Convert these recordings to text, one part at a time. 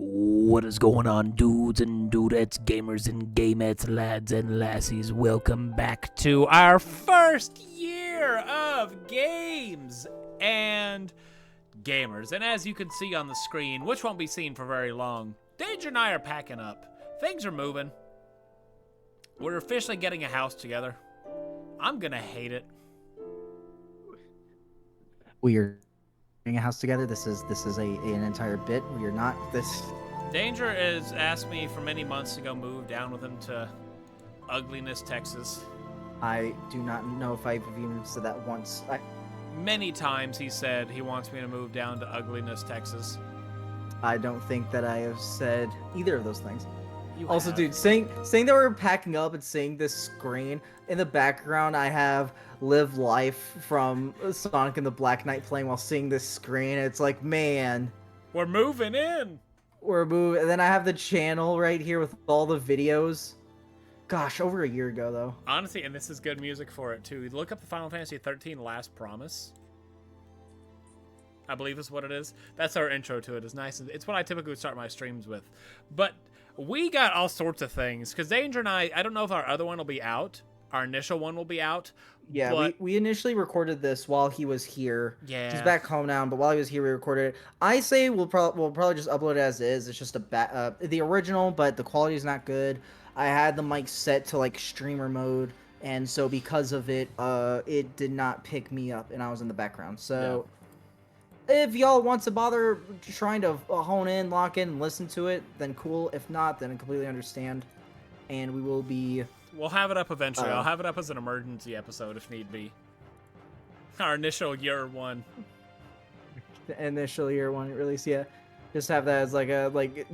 What is going on, dudes and dudettes, gamers and gamettes, lads and lassies? Welcome back to our first year of games and gamers. And as you can see on the screen, which won't be seen for very long, Danger and I are packing up. Things are moving. We're officially getting a house together. I'm gonna hate it. We are getting a house together. This is an entire bit. We are not this. Danger has asked me for many months to go move down with him to Ugliness, Texas. I do not know if I've even said that once. Many times he said he wants me to move down to Ugliness, Texas. I don't think that I have said either of those things. You also, have. dude, saying that we're packing up and seeing this screen in the background, I have Live Life from Sonic and the Black Knight playing while seeing this screen. It's like, man, We're moving in. we're moving. And then I have the channel right here with all the videos. Gosh, over a year ago though. Honestly, and this is good music for it too. Look up the Final Fantasy 13 Last Promise. I believe is what it is. That's our intro to it. It's nice. It's what I typically would start my streams with. But we got all sorts of things. Because Danger and I don't know if our other one will be out. Our initial one will be out. Yeah, but... we initially recorded this while he was here. Yeah. He's back home now, but while he was here, we recorded it. I say we'll probably just upload it as is. It's just the original, but the quality is not good. I had the mic set to like streamer mode, and so because of it, it did not pick me up, and I was in the background. So, if y'all want to bother trying to hone in, lock in, and listen to it, then cool. If not, then I completely understand, and we will be. We'll have it up eventually. I'll have it up as an emergency episode if need be. Our initial year one. The initial year one release, yeah. Just have that as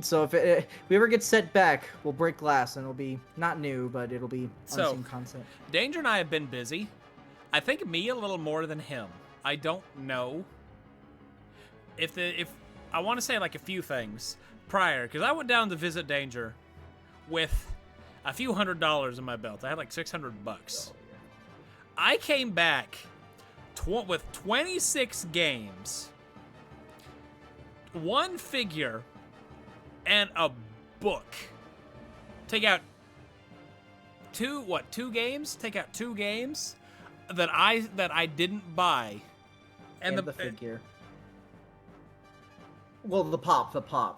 so if we ever get set back, we'll break glass and it'll be not new, but it'll be unseen content. Danger and I have been busy. I think me a little more than him. I don't know. If I want to say like a few things prior, because I went down to visit Danger with a few $100s in my belt. I had like $600. I came back with 26 games, one figure, and a book. Take out two games? Take out 2 games that I didn't buy. And the figure. Well, the pop,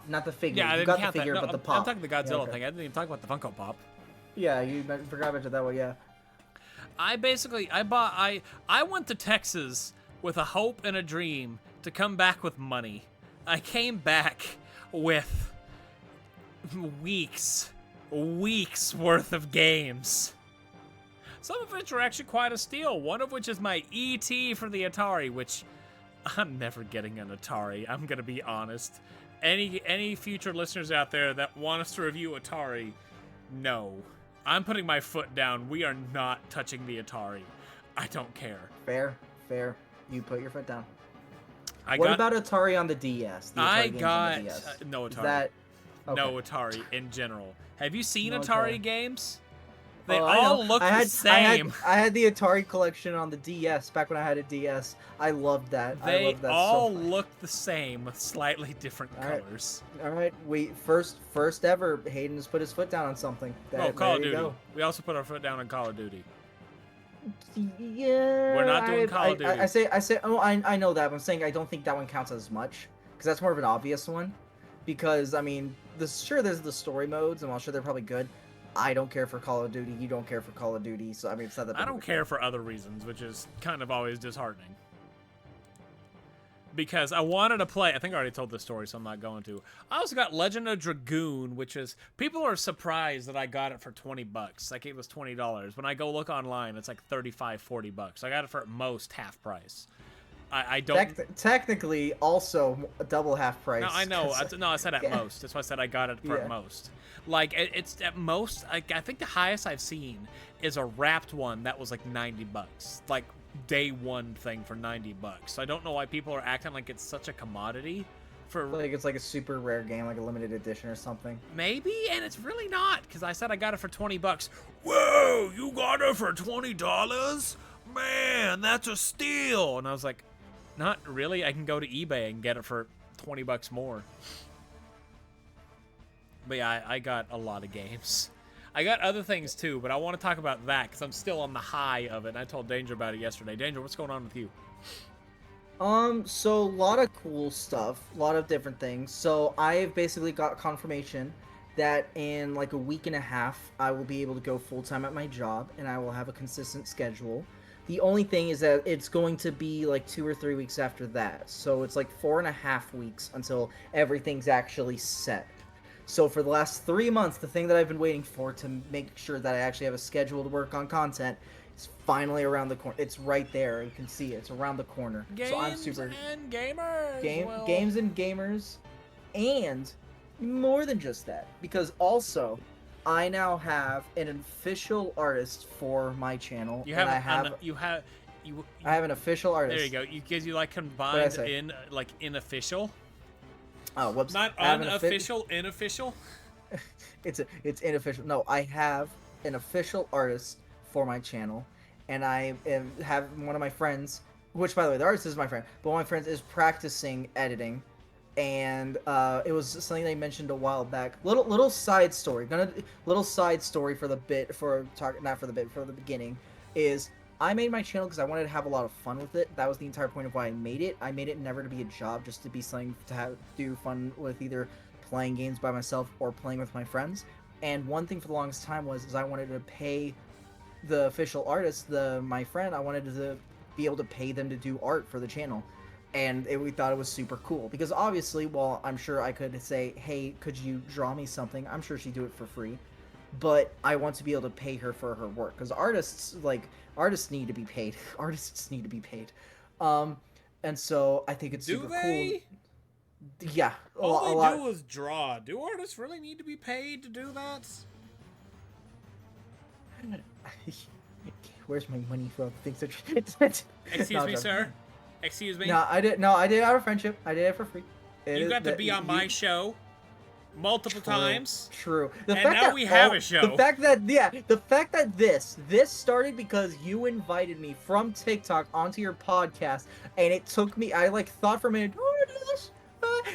not the figure. Yeah, I you didn't got count the figure, that. No, but the pop. I'm talking the Godzilla thing. I didn't even talk about the Funko Pop. Yeah, you forgot about it that way. Yeah. I went to Texas with a hope and a dream to come back with money. I came back with weeks worth of games. Some of which are actually quite a steal. One of which is my ET for the Atari, which I'm never getting an Atari. I'm gonna be honest. Any future listeners out there that want us to review Atari, no. I'm putting my foot down. We are not touching the Atari. I don't care. Fair. You put your foot down. What about Atari on the DS? I got no Atari. Okay. No Atari in general. Have you seen Atari games? They Oh, all look the same. I had the Atari collection on the DS back when I had a DS. I loved that. They I loved that all so much. look the same with slightly different colors. All right, wait. First ever, Hayden has put his foot down on something. Call of Duty. We also put our foot down on Call of Duty. Yeah. We're not doing Call of Duty. I say. Oh, I know that. But I'm saying I don't think that one counts as much because that's more of an obvious one. Because I mean, there's the story modes, and while sure they're probably good. I don't care for Call of Duty. You don't care for Call of Duty. So I mean, it's not that. I don't care for other reasons, which is kind of always disheartening. Because I wanted to play. I think I already told this story, so I'm not going to. I also got Legend of Dragoon, which is people are surprised that I got it for $20. Like it was $20. When I go look online, it's like $35-$40. I got it for at most half price. I don't. Technically, also a double half price. No, I know. I said at most. That's why I said I got it for at most. Like it's at most. I think the highest I've seen is a wrapped one that was like $90. Like day one thing for $90. So I don't know why people are acting like it's such a commodity. For like it's like a super rare game, like a limited edition or something. Maybe, and it's really not because I said I got it for $20. Whoa, you got it for $20? Man, that's a steal. And I was like, not really. I can go to eBay and get it for $20 more. But yeah, I got a lot of games. I got other things too, but I want to talk about that because I'm still on the high of it. And I told Danger about it yesterday. Danger, what's going on with you? So a lot of cool stuff, a lot of different things. So I've basically got confirmation that in like a week and a half, I will be able to go full time at my job, and I will have a consistent schedule. The only thing is that it's going to be like 2 or 3 weeks after that. So it's like 4.5 weeks until everything's actually set. So for the last 3 months, the thing that I've been waiting for to make sure that I actually have a schedule to work on content is finally around the corner. It's right there. You can see it. It's around the corner. Games so I'm super and gamers. games and gamers, and more than just that, because also I now have an official artist for my channel. You and have I have an official artist. There you go. Because you like combined in like unofficial. Oh, whoops. Not unofficial, unofficial. It's unofficial. No, I have an official artist for my channel, and I have one of my friends, which by the way, the artist is my friend, but one of my friends is practicing editing, and it was something they mentioned a while back. Little side story. Little side story for the bit for not for the bit for the beginning is I made my channel because I wanted to have a lot of fun with it. That was the entire point of why I made it. I made it never to be a job, just to be something to do fun with, either playing games by myself or playing with my friends. And one thing for the longest time was I wanted to pay the official artist, my friend. I wanted to be able to pay them to do art for the channel, and we thought it was super cool because obviously, while I'm sure I could say, hey, could you draw me something, I'm sure she'd do it for free, but I want to be able to pay her for her work because artists need to be paid. Artists need to be paid. And so I think it's super cool. Yeah, all they do is draw. Do artists really need to be paid to do that? Where's my money from? Things that Excuse me, sir. Excuse me. No, I did it out of friendship. I did it for free. You got to be on my show multiple times. True. And now we have a show. The fact that this started because you invited me from TikTok onto your podcast, and it took me. I thought for a minute, do I want to do this?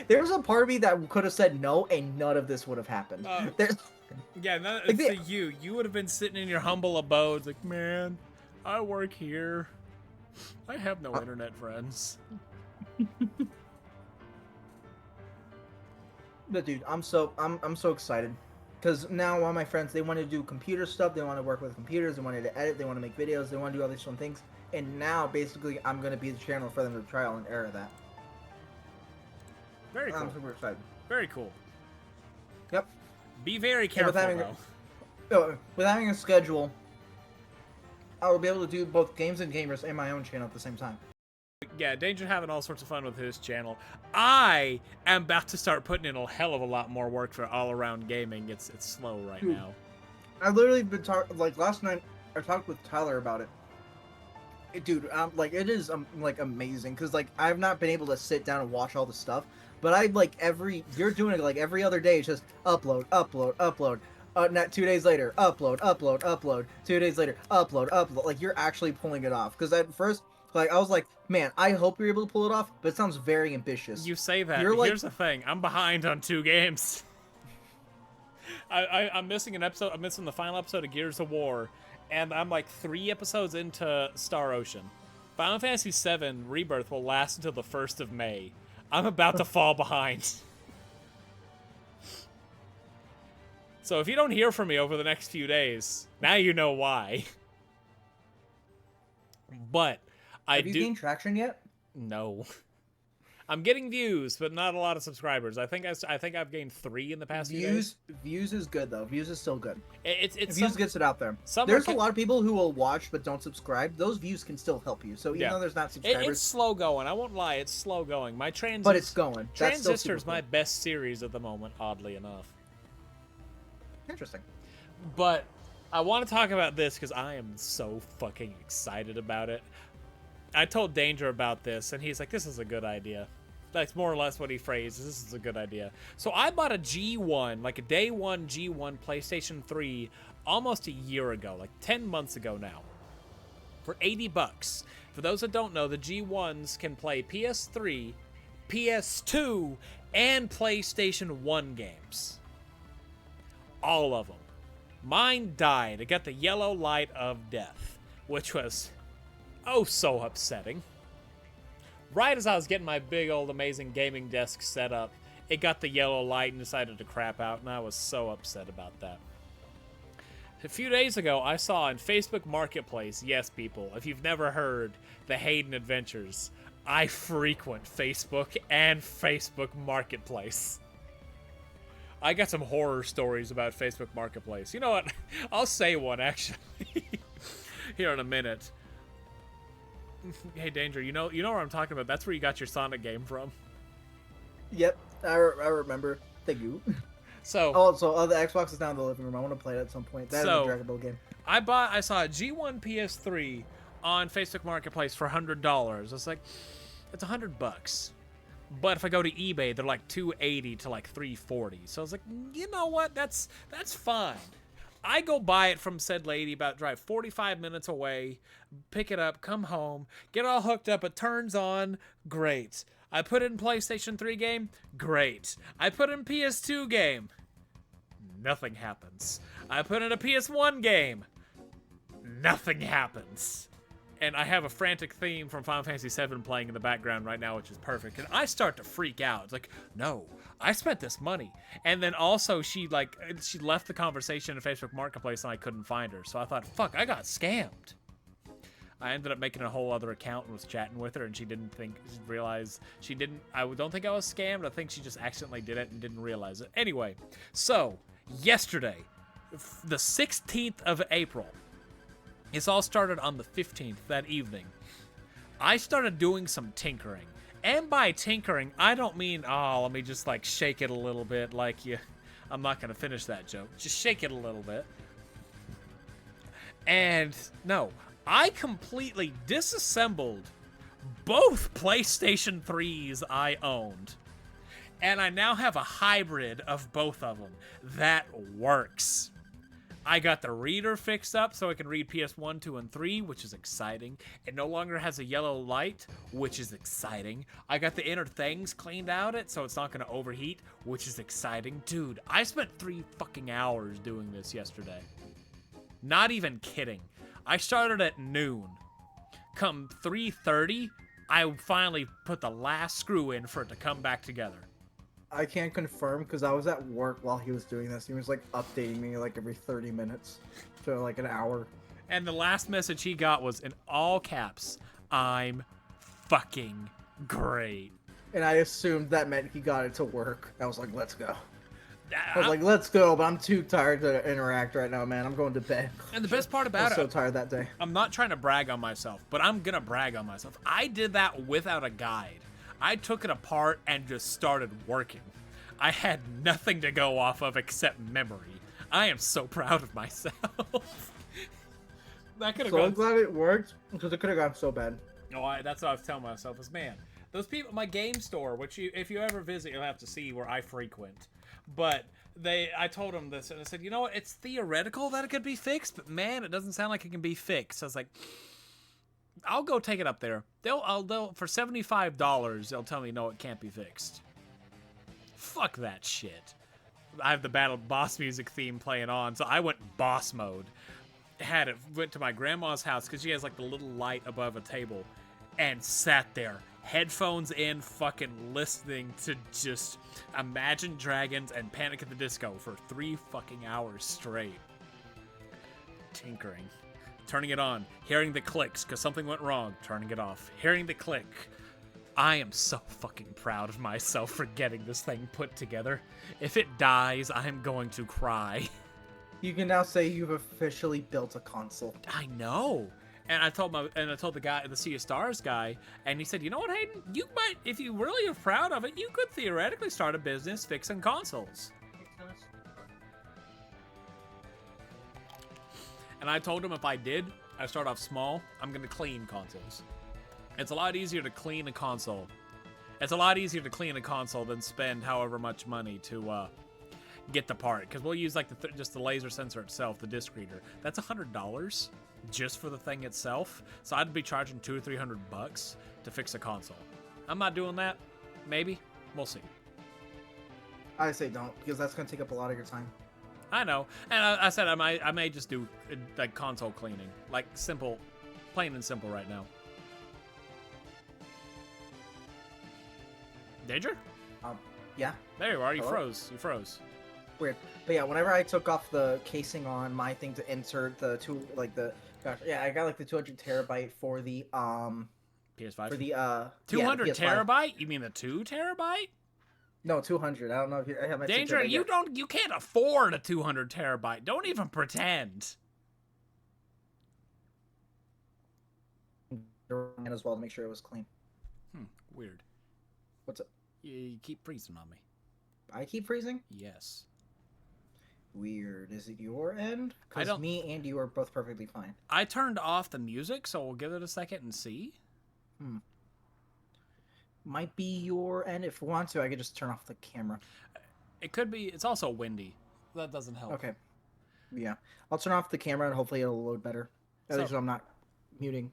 There's a part of me that could have said no, and none of this would have happened. Yeah, it's you. You would have been sitting in your humble abodes, like, man, I work here. I have no internet friends. But dude, I'm so excited because now all my friends, they want to do computer stuff. They want to work with computers. They want to edit. They want to make videos. They want to do all these fun things. And now, basically, I'm going to be the channel for them to trial and error that. Very cool. I'm super excited. Very cool. Yep. Be very careful, with having a schedule, I will be able to do both games and gamers and my own channel at the same time. Yeah, Danger having all sorts of fun with his channel. I am about to start putting in a hell of a lot more work for all-around gaming. It's slow right now. I've literally been last night I talked with Tyler about it. Dude, it is amazing because I've not been able to sit down and watch all the stuff, but you're doing it every other day. It's just upload. Not 2 days later, upload. 2 days later, upload. You're actually pulling it off. Because at first, I was like, man, I hope you're able to pull it off, but it sounds very ambitious. You say that. Here's the thing. I'm behind on 2 games. I'm missing an episode. I'm missing the final episode of Gears of War, and I'm 3 episodes into Star Ocean. Final Fantasy VII Rebirth will last until the 1st of May. I'm about to fall behind. So if you don't hear from me over the next few days, now you know why. But Have you gained traction yet? No. I'm getting views, but not a lot of subscribers. I think I've gained 3 in the past few days. Views is good though. Views is still good. Views gets it out there. There's a lot of people who will watch but don't subscribe. Those views can still help you. So even though there's not subscribers, it's slow going. I won't lie, it's slow going. But it's going. Transistor's my best series at the moment, oddly enough. Interesting. But I want to talk about this because I am so fucking excited about it. I told Danger about this, and he's like, this is a good idea. That's more or less what he phrased. This is a good idea. So I bought a G1, a day one G1 PlayStation 3 almost a year ago, 10 months ago now, for $80. For those that don't know, the G1s can play PS3, PS2, and PlayStation 1 games. all of them. Mine died. It got the yellow light of death, which was oh so upsetting. Right as I was getting my big old amazing gaming desk set up, it got the yellow light and decided to crap out, and I was so upset about that. A few days ago, I saw in Facebook Marketplace, yes, people, if you've never heard the Hayden Adventures, I frequent Facebook and Facebook Marketplace. I got some horror stories about Facebook Marketplace. You know what? I'll say one, actually, here in a minute. Hey, Danger, you know what I'm talking about? That's where you got your Sonic game from. Yep, I remember. Thank you. So, the Xbox is down in the living room. I want to play it at some point. That is a Dragon Ball game. I saw a G1 PS3 on Facebook Marketplace for $100. I was like, it's $100. But if I go to eBay, they're like $280 to like $340. So I was like, you know what? That's fine. I go buy it from said lady, about drive 45 minutes away, pick it up, come home, get all hooked up. It turns on, great. I put it in PlayStation 3 game, great. I put it in PS2 game, nothing happens. I put in a PS1 game, nothing happens. And I have a frantic theme from Final Fantasy VII playing in the background right now, which is perfect. And I start to freak out. It's like, no, I spent this money. And then also she left the conversation in Facebook Marketplace and I couldn't find her. So I thought, fuck, I got scammed. I ended up making a whole other account and was chatting with her, and she didn't realize she didn't. I don't think I was scammed. I think she just accidentally did it and didn't realize it. Anyway, so yesterday, the 16th of April, it's all started on the 15th that evening. I started doing some tinkering. And by tinkering, I don't mean, oh, let me just like shake it a little bit like you. I'm not going to finish that joke. Just shake it a little bit. And no, I completely disassembled both PlayStation 3s I owned. And I now have a hybrid of both of them that works. I got the reader fixed up so I can read PS1, 2, and 3, which is exciting. It no longer has a yellow light, which is exciting. I got the inner things cleaned out so it's not going to overheat, which is exciting. Dude, I spent 3 fucking hours doing this yesterday. Not even kidding. I started at noon. Come 3:30, I finally put the last screw in for it to come back together. I can't confirm because I was at work while he was doing this. He was like updating me like every 30 minutes to like an hour. And the last message he got was in all caps, I'm fucking great. And I assumed that meant he got it to work. I was like, let's go. I was like, let's go, but I'm too tired to interact right now, man. I'm going to bed. And the best part about it, I was so tired that day. I'm not trying to brag on myself, but I'm going to brag on myself. I did that without a guide. I took it apart and just started working. I had nothing to go off of except memory. I am so proud of myself. That could have gone. I'm glad it worked because it could have gone so bad. No, that's what I was telling myself is, man, those people, my game store, which if you ever visit, you'll have to see where I frequent. But I told them this and I said, you know what? It's theoretical that it could be fixed, but man, it doesn't sound like it can be fixed. I was like, I'll go take it up there. They'll for $75, they'll tell me no, it can't be fixed. Fuck that shit. I have the Battle Boss music theme playing on, so I went boss mode. Went to my grandma's house because she has like the little light above a table, and sat there, headphones in, fucking listening to just Imagine Dragons and Panic at the Disco for 3 fucking hours straight. Tinkering. Turning it on, hearing the clicks because something went wrong, turning it off, hearing the click. I am so fucking proud of myself for getting this thing put together. If it dies, I'm going to cry. You can now say you've officially built a console. I know. And I told the guy, the Sea of Stars guy, and he said, you know what, Hayden? You might, if you really are proud of it, you could theoretically start a business fixing consoles. And I told him if I did, I start off small, I'm going to clean consoles. It's a lot easier to clean a console. It's a lot easier to clean a console than spend however much money to get the part. Because we'll use like just the laser sensor itself, the disc reader. That's $100 just for the thing itself. So I'd be charging $200 or $300 to fix a console. I'm not doing that. Maybe. We'll see. I say don't, because that's going to take up a lot of your time. I know. And I said I may just do like console cleaning, like simple, plain and simple right now. Danger? Yeah. There you are. You Hello? froze. You froze. Weird. But yeah, whenever I took off the casing on my thing to insert the I got like the 200 terabyte for the PS5. for the 200 the PS5. terabyte? You mean the 2 terabyte? No, 200. I don't know if I have my Danger, you can't afford a 200 terabyte. Don't even pretend. And as well to make sure it was clean. Weird. What's up? You keep freezing on me. I keep freezing? Yes. Weird. Is it your end? I Because don't- me and you are both perfectly fine. I turned off the music, so we'll give it a second and see. Might be your end. If we want to, I could just turn off the camera. It could be. It's also windy. That doesn't help. Okay. Yeah. I'll turn off the camera and hopefully it'll load better. At least I'm not muting.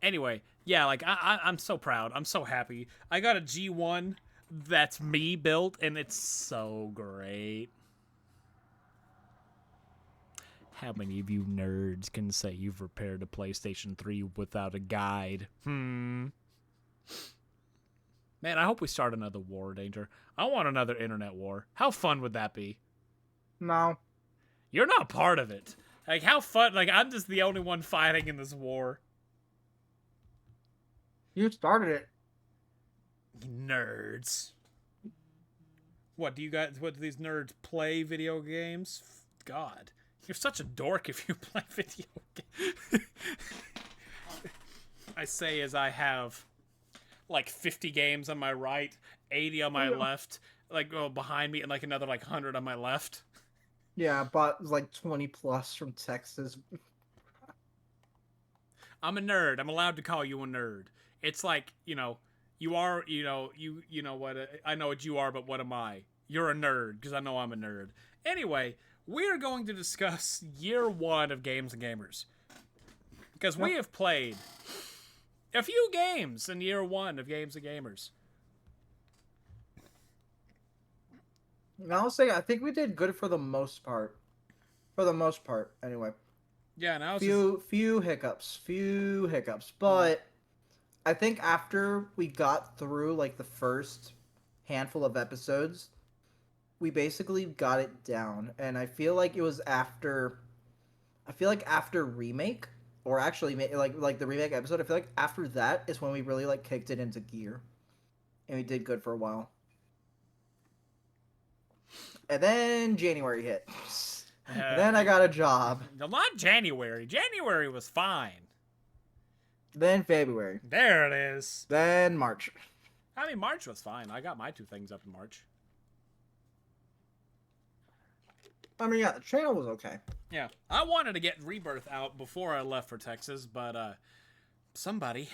Anyway, yeah, like I'm so proud. I'm so happy. I got a G1 that's me built, and it's so great. How many of you nerds can say you've repaired a PlayStation 3 without a guide? Man, I hope we start another war, Danger. I want another internet war. How fun would that be? No. You're not part of it. Like, how fun? Like, I'm just the only one fighting in this war. You started it. Nerds. What do these nerds play video games? God, you're such a dork if you play video games. I say as I have like 50 games on my right, 80 on my left, like behind me, and like another like 100 on my left. Yeah, I bought like 20 plus from Texas. I'm a nerd. I'm allowed to call you a nerd. It's like, you know what, I know what you are, but what am I? You're a nerd, because I know I'm a nerd. Anyway, we're going to discuss year one of Games and Gamers. Because we have played a few games in year one of Games and Gamers. I'll say I think we did good for the most part. For the most part, anyway. Yeah, now it's Few hiccups, but I think after we got through like the first handful of episodes, we basically got it down, and I feel like it was after remake, or actually like the remake episode. I feel like after that is when we really like kicked it into gear, and we did good for a while. And then January hit. And then I got a job. Not January. January was fine. Then February. There it is. Then March. I mean, March was fine. I got my 2 things up in March. I mean, yeah, the channel was okay. Yeah. I wanted to get Rebirth out before I left for Texas, but somebody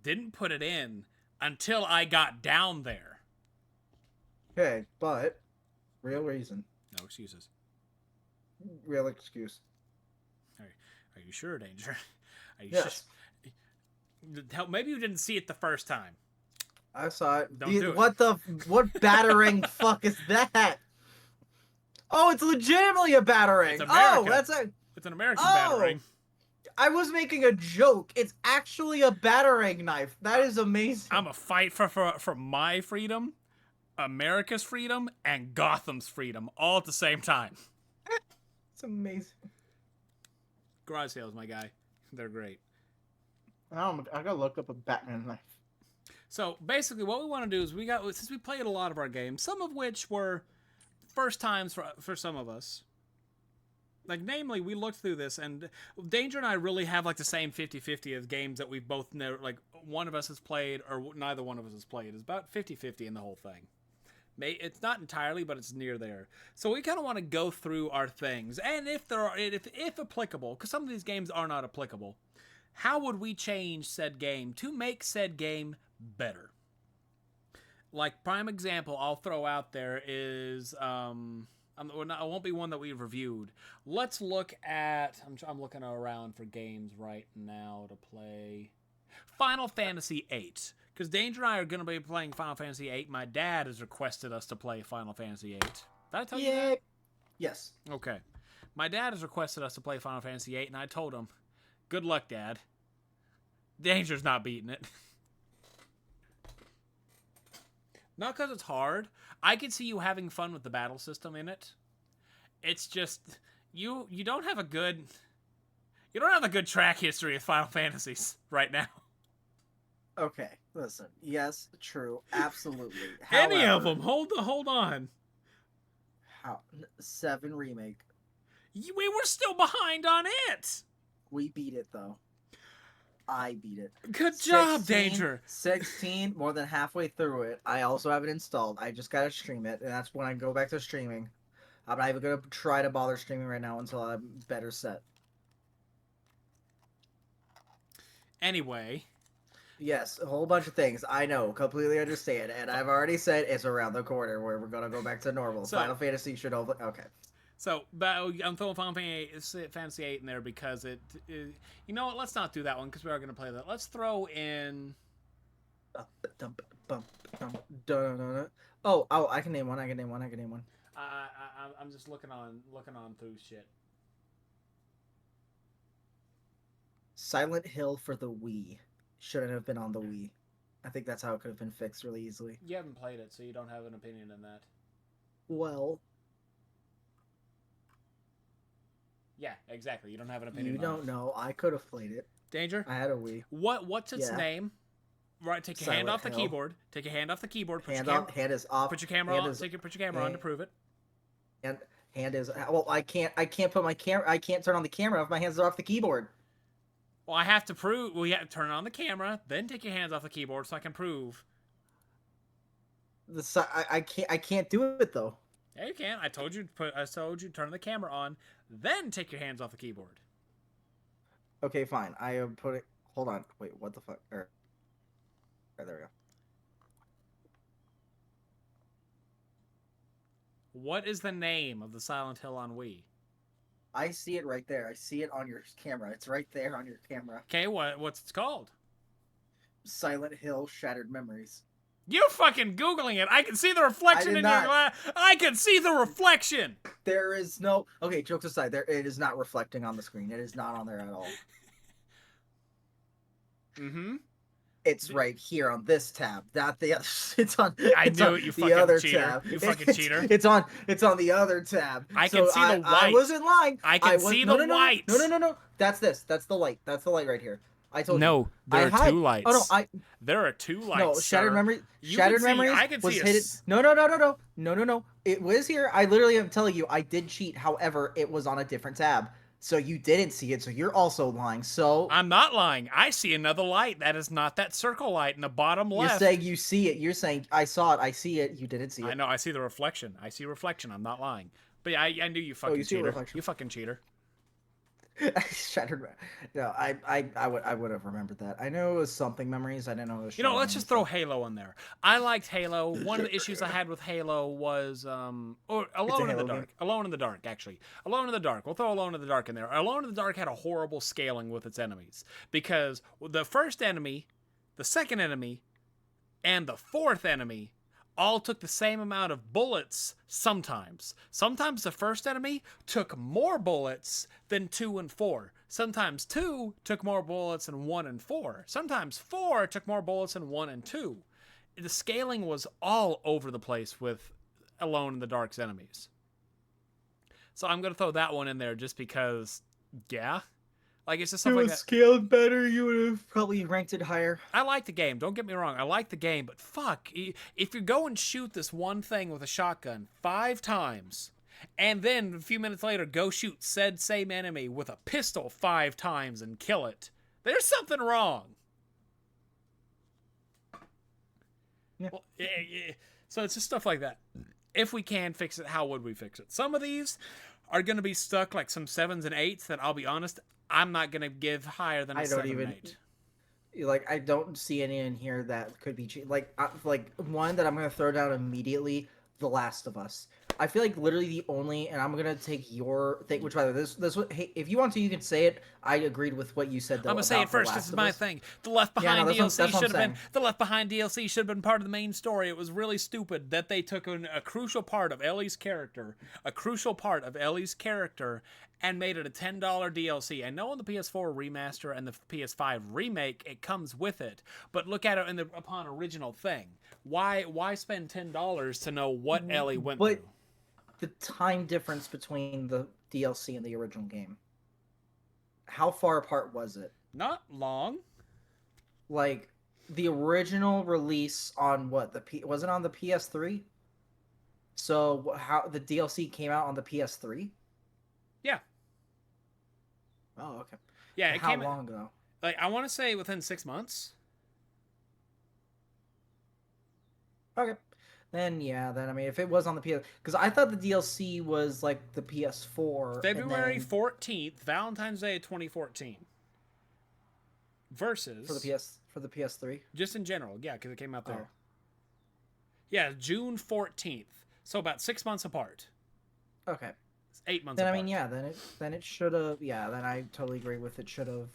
didn't put it in until I got down there. Okay, but real reason. No excuses. Real excuse. Are you sure, Danger? Are you Yes. sure? Maybe you didn't see it the first time. I saw it. Don't do it. What battering fuck is that? Oh, it's legitimately a battering. It's America. Oh, that's a. It's an American battering. I was making a joke. It's actually a battering knife. That is amazing. I'm a fight for my freedom, America's freedom, and Gotham's freedom all at the same time. It's amazing. Garage sales, my guy. They're great. I gotta look up a Batman knife. So basically what we want to do is since we played a lot of our games, some of which were first times for some of us. Like, namely, we looked through this, and Danger and I really have, like, the same 50-50 of games that we've both never, like, one of us has played, or neither one of us has played. It's about 50-50 in the whole thing. It's not entirely, but it's near there. So we kind of want to go through our things, and if applicable, because some of these games are not applicable, how would we change said game to make said game better? Like, prime example I'll throw out there is, it won't be one that we've reviewed. Let's look at, I'm looking around for games right now to play. Final Fantasy VIII. Because Danger and I are going to be playing Final Fantasy VIII. My dad has requested us to play Final Fantasy VIII. Did I tell you that? Yes. Okay. My dad has requested us to play Final Fantasy VIII, and I told him, good luck, Dad. Danger's not beating it. Not because it's hard. I can see you having fun with the battle system in it. It's just you don't have a good track history with Final Fantasies right now. Okay, listen. Yes, true, absolutely. Any However, of them. Hold on. 7 remake. We were still behind on it. We beat it though. I beat it. Good job, Danger. 16, more than halfway through it. I also have it installed. I just gotta stream it, and that's when I go back to streaming. I'm not even gonna try to bother streaming right now until I'm better set. Anyway. Yes, a whole bunch of things. I know, completely understand, and I've already said it's around the corner where we're gonna go back to normal. So, Final Fantasy should okay. So, I'm throwing Final Fantasy VIII in there because you know what? Let's not do that one because we are going to play that. Let's throw in. Oh, I can name one. I can name one. I'm just looking on through shit. Silent Hill for the Wii shouldn't have been on the Wii. I think that's how it could have been fixed really easily. You haven't played it, so you don't have an opinion on that. Well. Yeah, exactly. You don't have an opinion. You don't know. I could have played it. Danger. I had a Wii. What's its name? Right. Take your hand off the keyboard. Take your hand off the keyboard. Hand is off. Put your camera on. Put your camera on to prove it. And hand is well. I can't put my camera. I can't turn on the camera if my hands are off the keyboard. Well, I have to prove. Well, you have to turn on the camera, then take your hands off the keyboard so I can prove. I can't do it though. Yeah, you can. I told you to turn the camera on, then take your hands off the keyboard. Okay, fine. I am putting. Hold on. Wait. What the fuck? There we go. What is the name of the Silent Hill on Wii? I see it right there. I see it on your camera. It's right there on your camera. Okay, what's it called? Silent Hill Shattered Memories. You fucking Googling it. I can see the reflection in your glass. I can see the reflection. There is no... Okay, jokes aside, it is not reflecting on the screen. It is not on there at all. Mm-hmm. It's right here on this tab. Not the other. It's on. I knew it. You fucking other cheater. Tab. You fucking cheater. It's on the other tab. I can see the white. I wasn't lying. I can see the white. No. That's this. That's the light. That's the light right here. I told you. No, there are 2 lights. Oh no, there are 2 lights. No, Shattered Memories. Shattered Memories. I can see hidden. No. It was here. I literally am telling you, I did cheat. However, it was on a different tab. So you didn't see it, so you're also lying. So I'm not lying. I see another light. That is not that circle light in the bottom left. You're saying you see it. You're saying I saw it. I see it. You didn't see it. I know. I see the reflection. I'm not lying. But yeah, I knew you fucking cheater. You fucking cheater. Shattered. No, I would have remembered that. I know it was something memories. I didn't know it was. Let's just throw Halo in there. I liked Halo. One of the issues I had with Halo was Alone in the Dark. Alone in the Dark, actually. Alone in the Dark. We'll throw Alone in the Dark in there. Alone in the Dark had a horrible scaling with its enemies because the first enemy, the second enemy, and the fourth enemy all took the same amount of bullets sometimes. Sometimes the first enemy took more bullets than 2 and 4. Sometimes 2 took more bullets than 1 and 4. Sometimes 4 took more bullets than 1 and 2. The scaling was all over the place with Alone in the Dark's enemies. So I'm going to throw that one in there just because, yeah. Like, it's just stuff like that. Scaled better, you would have probably ranked it higher. I like the game. Don't get me wrong. I like the game, but fuck. If you go and shoot this one thing with a shotgun 5 times, and then a few minutes later go shoot said same enemy with a pistol 5 times and kill it, there's something wrong. Yeah. Well, yeah. So it's just stuff like that. If we can fix it, how would we fix it? Some of these are going to be stuck like some 7s and 8s that, I'll be honest, I'm not going to give higher than a 7 and 8. Like, I don't see any in here that could be like one that I'm going to throw down immediately, The Last of Us. I feel like literally the only, and I'm gonna take your thing. Which by the way, hey, if you want to, you can say it. I agreed with what you said I'm though gonna say it about The first. This Last is of my Us. thing. The Left Yeah, no, Behind DLC that's what I'm should have been saying. the Left Behind DLC should have been part of the main story. It was really stupid that they took a crucial part of Ellie's character, and made it a $10 DLC. I know on the PS4 remaster and the PS5 remake, it comes with it, but look at it upon original thing. Why spend $10 to know what Ellie went But through? the time difference between the DLC and the original game, how far apart was it? Not long. Like the original release on what was it on the PS3? So how the DLC came out on the PS3? Yeah, Oh, okay. yeah. And It how came long ago? like I want to say within 6 months. Okay. Then yeah, then I mean, if it was on the PS, because I thought the DLC was like the PS4, and February then 14th, Valentine's Day 2014. Versus for the PS3. just in general, yeah, because it came out Oh, there. Yeah, June 14th. So about 6 months apart. okay. It's 8 months Then I mean, apart. yeah, then it should have. Yeah, then I totally agree with it. Should have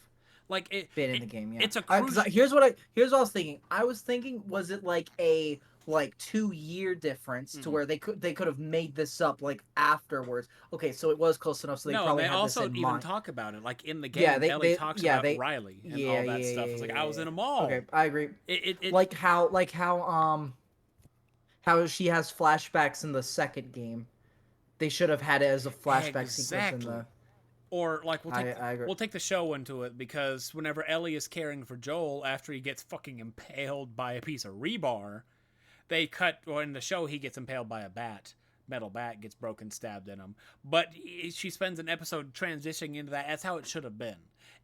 Like it, been in it the game. Yeah. it's a Because crucial. here's what I was thinking. I was thinking, was it like a like 2 year difference to Mm-mm. where they could have made this up like afterwards? Okay, so it was close enough. So they No, and probably they had this also in even mind. talk about it. Like in the Yeah, game, Ellie talks about they Riley and yeah, all that stuff. It's like I was in a mall. Okay, I agree. It How she has flashbacks in the second game. They should have had it as a flashback sequence in exactly. the. Or like I agree. we'll take the show into it because whenever Ellie is caring for Joel after he gets fucking impaled by a piece of rebar, they cut, or in the show he gets impaled by a bat, metal bat gets broken, stabbed in him, but she spends an episode transitioning into that. That's how it should have been,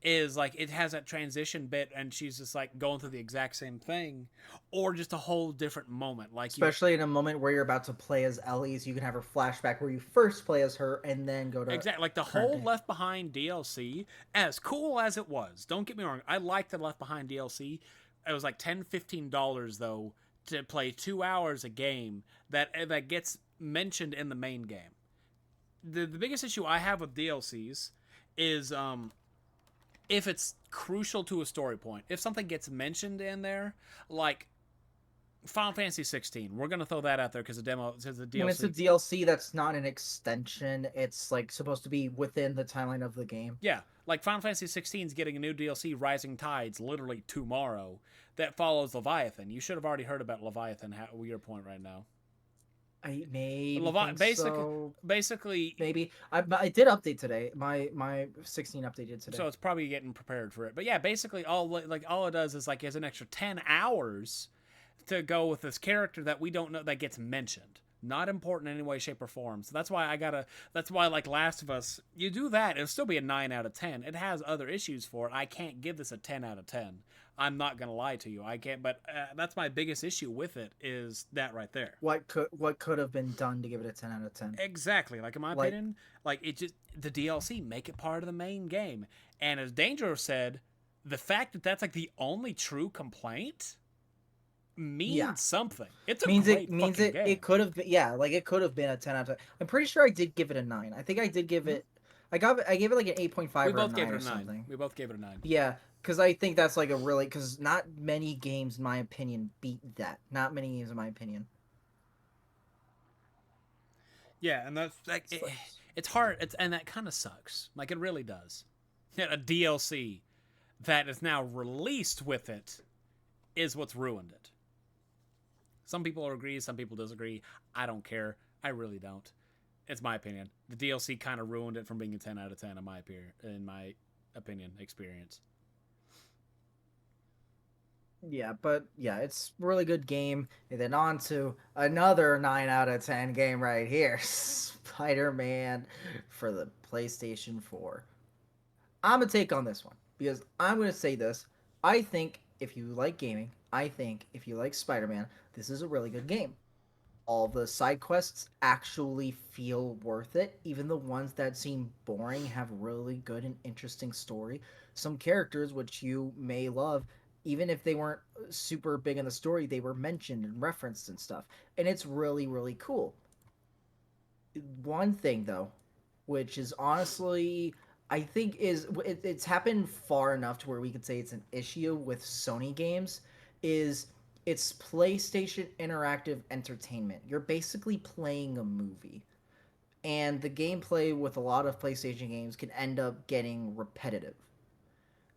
is like it has that transition bit and she's just like going through the exact same thing, or just a whole different moment, like you. Especially in a moment where you're about to play as Ellie, so you can have her flashback where you first play as her and then go to Exactly, like the current whole day. Left Behind DLC, as cool as it was, don't get me wrong, I liked the Left Behind DLC. It was like $10-15 though to play 2 hours a game that gets mentioned in the main game. The biggest issue I have with DLCs is if it's crucial to a story point. If something gets mentioned in there, like Final Fantasy 16, we're gonna throw that out there because the demo says the When it's a DLC. DLC that's not an extension, it's like supposed to be within the timeline of the game. Yeah, like Final Fantasy 16 is getting a new DLC, Rising Tides, literally tomorrow, that follows Leviathan. You should have already heard about Leviathan. Your point right now. I maybe Levi- think basic, so. basically, Maybe I did update today. My 16 updated today. so it's probably getting prepared for it. But yeah, basically all it does is like has an extra 10 hours to go with this character that we don't know that gets mentioned. Not important in any way, shape, or form. So that's why That's why like Last of Us, you do that, it'll still be a 9 out of 10. It has other issues for it. I can't give this a 10 out of 10. I'm not gonna lie to you. I can't. But that's my biggest issue with it is that right there. What could have been done to give it a 10 out of 10? Exactly. Like in my Like opinion, like it just the DLC make it part of the main game. And as Danger said, the fact that that's like the only true complaint yeah, means something. It's a means great fucking it game. it could have been, yeah, like it could have been a 10 out of 10. I'm pretty sure I did give it a 9. I think I did give Mhm. it I gave it like an We 8.5 or a both gave 9 it or a nine. something. We both gave it a nine. Yeah, cuz I think that's like a really cuz not many games in my opinion beat that. Not many games in my opinion. Yeah, and that's like It's like it's hard. And that kind of sucks. Like it really does. Yeah, a DLC that is now released with it is what's ruined it. Some people agree, some people disagree. I don't care. I really don't. It's my opinion. The DLC kind of ruined it from being a 10 out of 10 in my opinion experience. yeah, but yeah, it's a really good game. And then on to another 9 out of 10 game right here. Spider-Man for the PlayStation 4. I'm gonna take on this one because I'm gonna say this. I think if you like gaming, I think if you like Spider-Man, this is a really good game. All the side quests actually feel worth it. Even the ones that seem boring have really good and interesting story. Some characters which you may love, even if they weren't super big in the story, they were mentioned and referenced and stuff. And it's really, really cool. One thing though, which is honestly, I think it's happened far enough to where we could say it's an issue with Sony games, is it's PlayStation Interactive Entertainment. You're basically playing a movie, and the gameplay with a lot of PlayStation games can end up getting repetitive.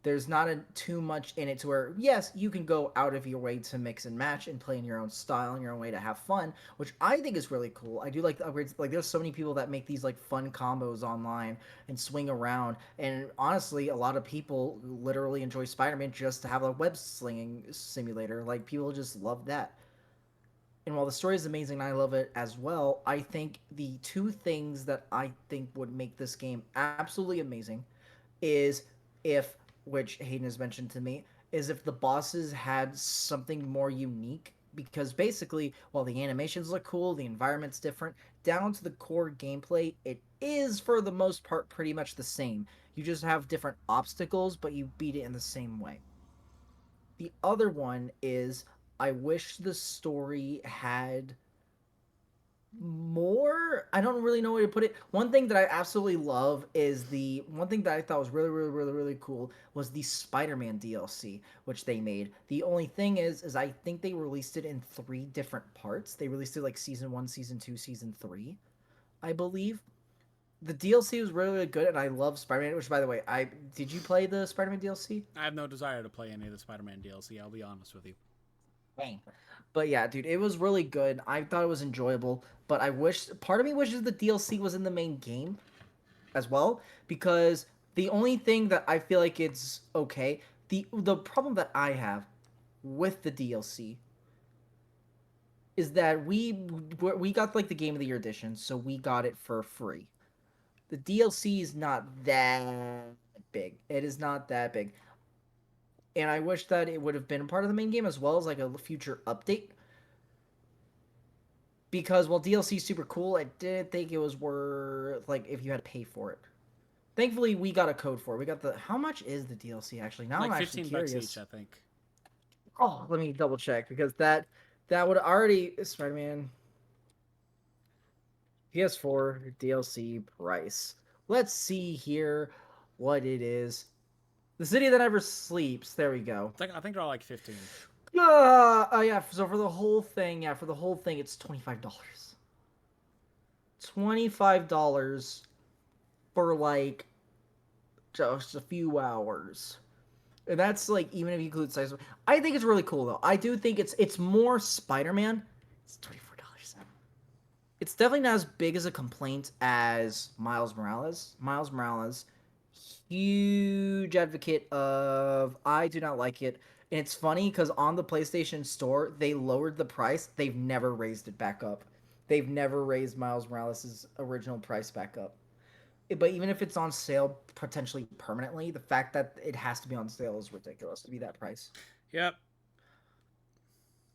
There's not too much in it to where, yes, you can go out of your way to mix and match and play in your own style and your own way to have fun, which I think is really cool. I do like the upgrades. Like, there's so many people that make these like fun combos online and swing around, and honestly, a lot of people literally enjoy Spider-Man just to have a web slinging simulator. Like, people just love that. And while the story is amazing and I love it as well, I think the two things that I think would make this game absolutely amazing is if, which Hayden has mentioned to me, is if the bosses had something more unique. Because basically, while the animations look cool, the environment's different, down to the core gameplay, it is for the most part pretty much the same. You just have different obstacles, but you beat it in the same way. The other one is I wish the story had more. I don't really know where to put it. One thing that I absolutely love is the one thing that I thought was really cool was the Spider-Man DLC which they made. The only thing is I think they released it in three different parts. They released it like season 1, season 2, season 3, I believe. The DLC was really good, and I love Spider-Man, which, by the way, I did you play the Spider-Man DLC? I have no desire to play any of the Spider-Man DLC. I'll be honest with you. Dang. But yeah, dude, it was really good. I thought it was enjoyable, but I wish part of me wishes the DLC was in the main game as well, because the only thing that I feel like it's okay, the problem that I have with the DLC is that we got like the Game of the Year edition, so we got it for free. The DLC is not that big. It is not that big. And I wish that it would have been part of the main game as well as like a future update, because while DLC is super cool, I didn't think it was worth like if you had to pay for it. Thankfully, we got a code for it. We got the. How much is the DLC actually? Now I'm Like actually 15 bucks each, curious. I think. Oh, let me double check because that would already Spider-Man PS4 DLC price. Let's see here what it is. The City That Never Sleeps. There we go. I think they're all like 15. Oh yeah. So for the whole thing, yeah, for the whole thing, it's $25. $25 for like just a few hours. And that's like even if you include size. I think it's really cool though. I do think it's more Spider-Man. It's $24. It's definitely not as big as a complaint as Miles Morales. Miles Morales, huge advocate of I do not like it. And it's funny because on the PlayStation Store they lowered the price. They've never raised it back up. They've never raised Miles Morales' original price back up. But even if it's on sale potentially permanently, the fact that it has to be on sale is ridiculous to be that price. Yep.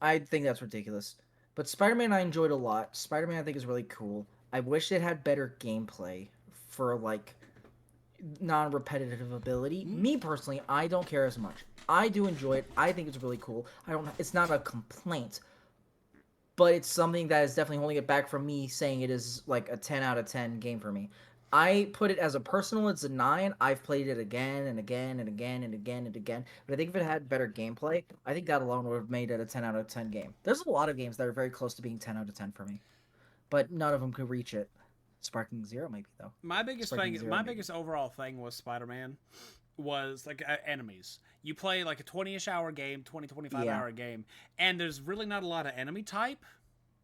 I think that's ridiculous. But Spider-Man I enjoyed a lot. Spider-Man I think is really cool. I wish it had better gameplay for like non-repetitive ability. Me personally, I don't care as much. I do enjoy it. I think it's really cool. I don't it's not a complaint, but it's something that is definitely holding it back from me saying it is like a 10 out of 10 game for me. I put it as a personal, it's a 9. I've played it again and again and again and again and again. But I think if it had better gameplay, I think that alone would have made it a 10 out of 10 game. There's a lot of games that are very close to being 10 out of 10 for me, but none of them could reach it. Sparking Zero, maybe, though. Sparking Zero, My maybe. biggest overall thing with Spider-Man was like enemies. You play like a 20-ish hour game, 25 Yeah. hour game, and there's really not a lot of enemy type.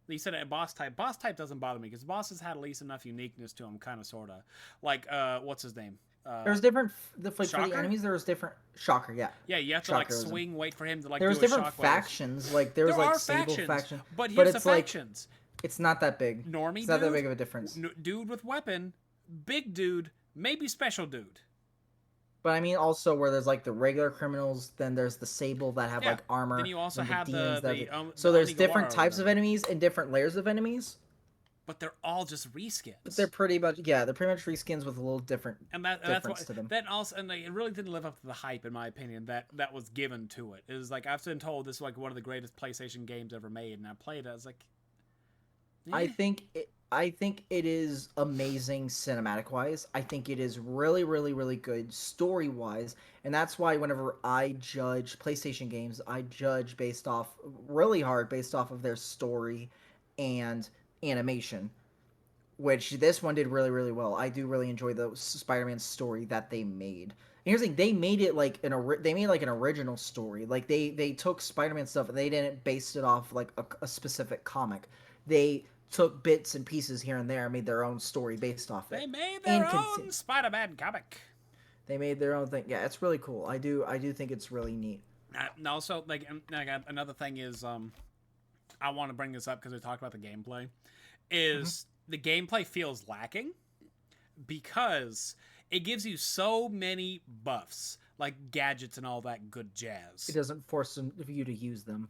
You said a boss type. Boss type doesn't bother me because bosses had at least enough uniqueness to them, kind of, sort of. Like, what's his name? There's different, like, for the Shocker? enemies, there was different. Shocker, yeah. Yeah, you have to like Shocker was swing, wait for him to like There do was a different shockwave. factions. Like, there was, There like, are Sable factions, faction. but But here's the it's, like, factions. it's not that big. Normie It's not that dude, big of a difference. dude with weapon, big dude, maybe special dude. But I mean, also where there's like the regular criminals, then there's the Sable that have Yeah. like armor. Then you also then have demons so the there's different Onigawara or types of whatever. enemies and different layers of enemies. But they're all just But they're reskins. pretty much they're pretty much reskins with a little different And that's difference what to them. that also and it really didn't live up to the hype in my opinion that was given to it. It was like I've been told this is like one of the greatest PlayStation games ever made, and I played it. I was like, Yeah. I think it is amazing cinematic wise. I think it is really, really, really good story wise, and that's why whenever I judge PlayStation games, I judge based off really hard based off of their story and animation, which this one did really, really well. I do really enjoy the Spider-Man story that they made. And here's the thing: they made it like they made like an original story. Like they took Spider-Man stuff and they didn't base it off like a specific comic. They took bits and pieces here and there and made their own story based off They it. made their And own Spider-Man comic. they made their own thing. Yeah, it's really cool. I do think it's really neat. Also, like another thing is, I want to bring this up because we talked about the gameplay. Mm-hmm. Is the gameplay feels lacking because it gives you so many buffs, like gadgets and all that good It jazz. doesn't force you to use them.